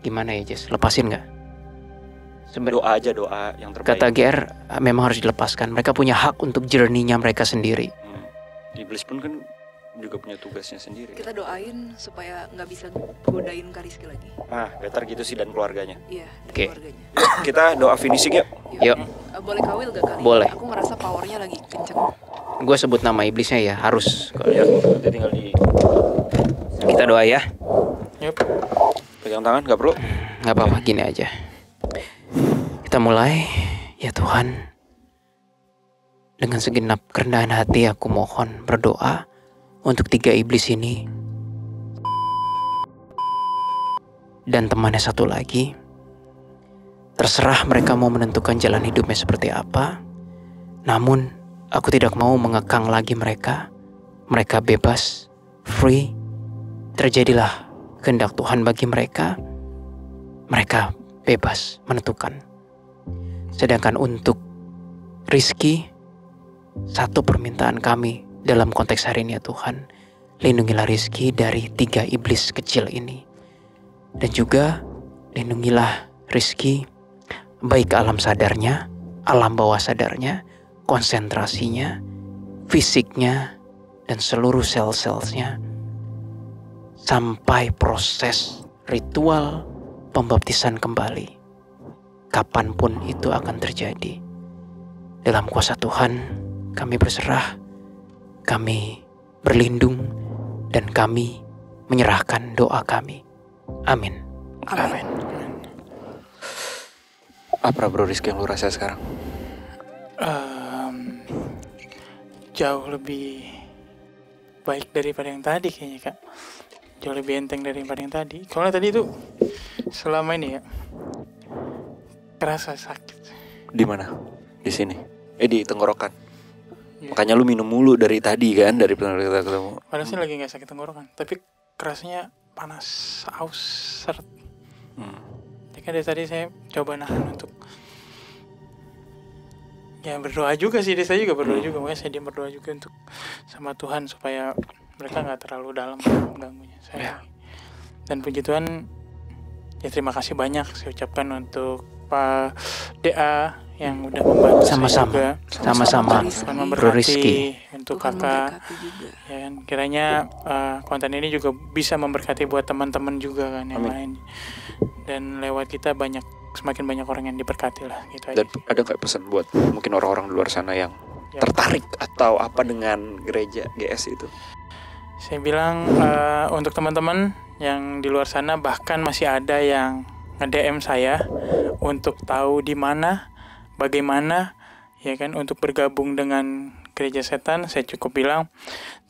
A: Gimana ya, Jess? Lepasin nggak?
E: Doa yang terbaik.
A: Kata GR, memang harus dilepaskan. Mereka punya hak untuk journey-nya mereka sendiri.
E: Iblis pun kan juga punya tugasnya sendiri.
B: Kita doain supaya nggak bisa godain Kariski lagi.
E: Better gitu sih, dan keluarganya.
B: Iya,
A: Oke.
B: keluarganya.
E: Kita doa finishing yuk.
B: Boleh kawil gak kali?
A: Boleh.
B: Aku ngerasa powernya lagi kenceng.
A: Gue sebut nama iblisnya ya, harus.
E: Ya, nanti tinggal
A: Kita doa ya.
D: Yup.
E: Pegang tangan, nggak perlu.
A: Nggak apa-apa, gini aja. Kita mulai, ya Tuhan. Dengan segenap kerendahan hati aku mohon berdoa untuk 3 iblis ini dan temannya satu lagi. Terserah mereka mau menentukan jalan hidupnya seperti apa. Namun aku tidak mau mengekang lagi mereka. Mereka bebas, free. Terjadilah kehendak Tuhan bagi mereka. Mereka bebas menentukan. Sedangkan untuk Rizky, satu permintaan kami dalam konteks hari ini ya Tuhan, lindungilah Rizky dari 3 iblis kecil ini. Dan juga lindungilah Rizky baik alam sadarnya, alam bawah sadarnya, konsentrasinya, fisiknya, dan seluruh sel-selsnya. Sampai proses ritual pembaptisan kembali. Kapanpun itu akan terjadi. Dalam kuasa Tuhan, kami berserah, kami berlindung, dan kami menyerahkan doa kami. Amin.
B: Amin.
E: Apa Bro Rizky yang lu rasa sekarang?
D: Jauh lebih baik daripada yang tadi kayaknya Kak. Jauh lebih enteng daripada yang tadi. Soalnya tadi itu selama ini ya kerasa sakit.
E: Di mana? Di sini. Di tenggorokan. Yeah. Makanya lu minum mulu dari tadi kan, dari kita ketemu.
D: Padahal sih lagi nggak sakit tenggorokan, tapi kerasanya panas, aus, seret. Jadi dari tadi saya coba nahan untuk ya berdoa juga sih, saya juga berdoa juga, makanya saya berdoa juga untuk sama Tuhan supaya mereka nggak terlalu dalam mengganggunya saya. Yeah. Dan puji Tuhan, ya terima kasih banyak saya ucapkan untuk Pak DA yang udah membantu
A: sama-sama, sama-sama Bro Rizky
D: untuk kakak. Ya kan, kiranya konten ini juga bisa memberkati buat teman-teman juga kan yang lain. Dan lewat kita semakin banyak orang yang diberkati lah gitu aja.
E: Dan ada nggak pesan buat mungkin orang-orang di luar sana yang tertarik atau apa dengan gereja GS itu?
D: Saya bilang untuk teman-teman yang di luar sana, bahkan masih ada yang nge-DM saya untuk tahu di mana, bagaimana, ya kan, untuk bergabung dengan gereja setan. Saya cukup bilang,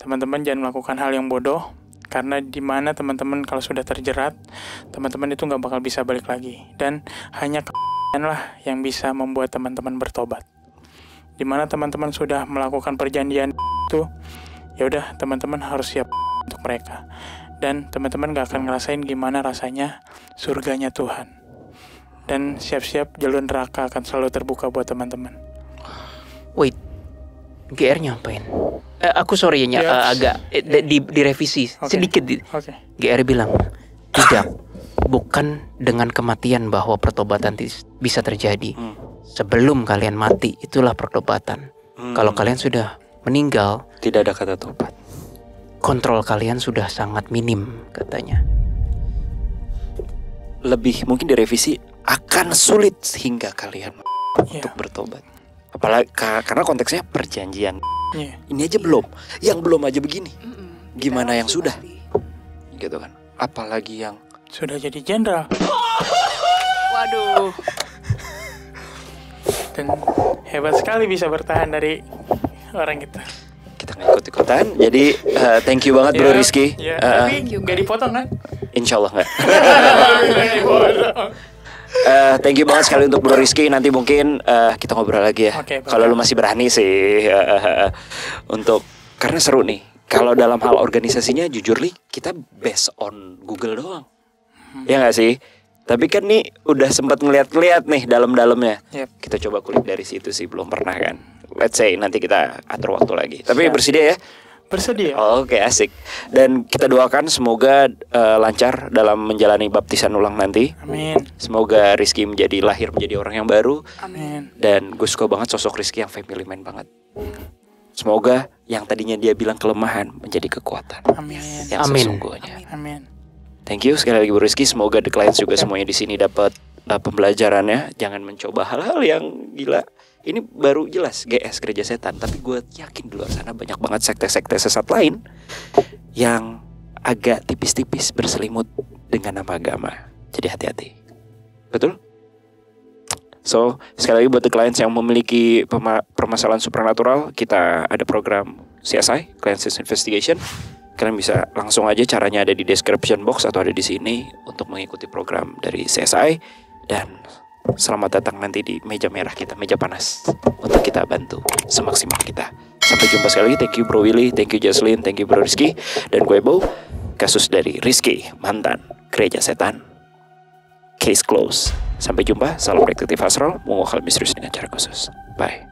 D: teman-teman jangan melakukan hal yang bodoh, karena di mana teman-teman kalau sudah terjerat, teman-teman itu nggak bakal bisa balik lagi, dan hanya lah yang bisa membuat teman-teman bertobat. Di mana teman-teman sudah melakukan perjanjian itu, ya udah teman-teman harus siap untuk mereka, dan teman-teman nggak akan ngerasain gimana rasanya surganya Tuhan. Dan siap-siap jalur neraka akan selalu terbuka buat teman-teman.
A: Wait, GR nyampein. Aku sorry ya, agak direvisi sedikit. GR bilang, tidak, bukan dengan kematian bahwa pertobatan bisa terjadi. Sebelum kalian mati, itulah pertobatan. Kalau kalian sudah meninggal,
E: tidak ada kata tobat.
A: Kontrol kalian sudah sangat minim, katanya.
E: Lebih mungkin direvisi, akan sulit hingga kalian untuk bertobat. Apalagi karena konteksnya perjanjian. Ini aja belum, yang belum aja begini. Gimana yang sudah? Gitu kan. Apalagi yang
D: sudah jadi jenderal.
B: Waduh.
D: Dan hebat sekali bisa bertahan dari orang kita.
E: Kita nggak ikut-ikutan. Jadi thank you banget Bro Rizky.
D: Tapi nggak dipotong kan?
E: Insya Allah nggak. Thank you banget sekali untuk Bro Rizky. Nanti mungkin kita ngobrol lagi ya. Kalau lu masih berani sih. Karena seru nih. Kalau dalam hal organisasinya jujur nih, kita based on Google doang. Ya nggak sih? Tapi kan nih udah sempat ngeliat-ngeliat nih dalam-dalamnya. Kita coba kulik dari situ sih, belum pernah kan. Let's say nanti kita atur waktu lagi. Tapi bersedia ya?
D: Bersedia.
E: Oke, asik. Dan kita doakan semoga lancar dalam menjalani baptisan ulang nanti.
D: Amin.
E: Semoga Rizky lahir menjadi orang yang baru.
D: Amin.
E: Dan gue suka banget sosok Rizky yang family man banget. Semoga yang tadinya dia bilang kelemahan menjadi kekuatan.
D: Amin.
E: Yang sesungguhnya.
D: Amin.
E: Thank you sekali lagi Bro Rizky. Semoga the clients juga semuanya di sini dapat pembelajarannya. Jangan mencoba hal-hal yang gila. Ini baru jelas GS gereja setan, tapi gue yakin di luar sana banyak banget sekte-sekte sesat lain yang agak tipis-tipis berselimut dengan nama agama. Jadi hati-hati. Betul? So, sekali lagi buat the clients yang memiliki permasalahan supernatural, kita ada program CSI, Client Investigation. Kalian bisa langsung aja, caranya ada di description box atau ada di sini untuk mengikuti program dari CSI. Dan selamat datang nanti di meja merah kita, meja panas, untuk kita bantu semaksimal kita. Sampai jumpa sekali lagi. Thank you Bro Willy, thank you Jocelyn, thank you Bro Rizky. Dan gue Bo, kasus dari Rizky, mantan gereja setan. Case close. Sampai jumpa. Salam detektif Astral, mengungkap misterius dengan cara khusus. Bye.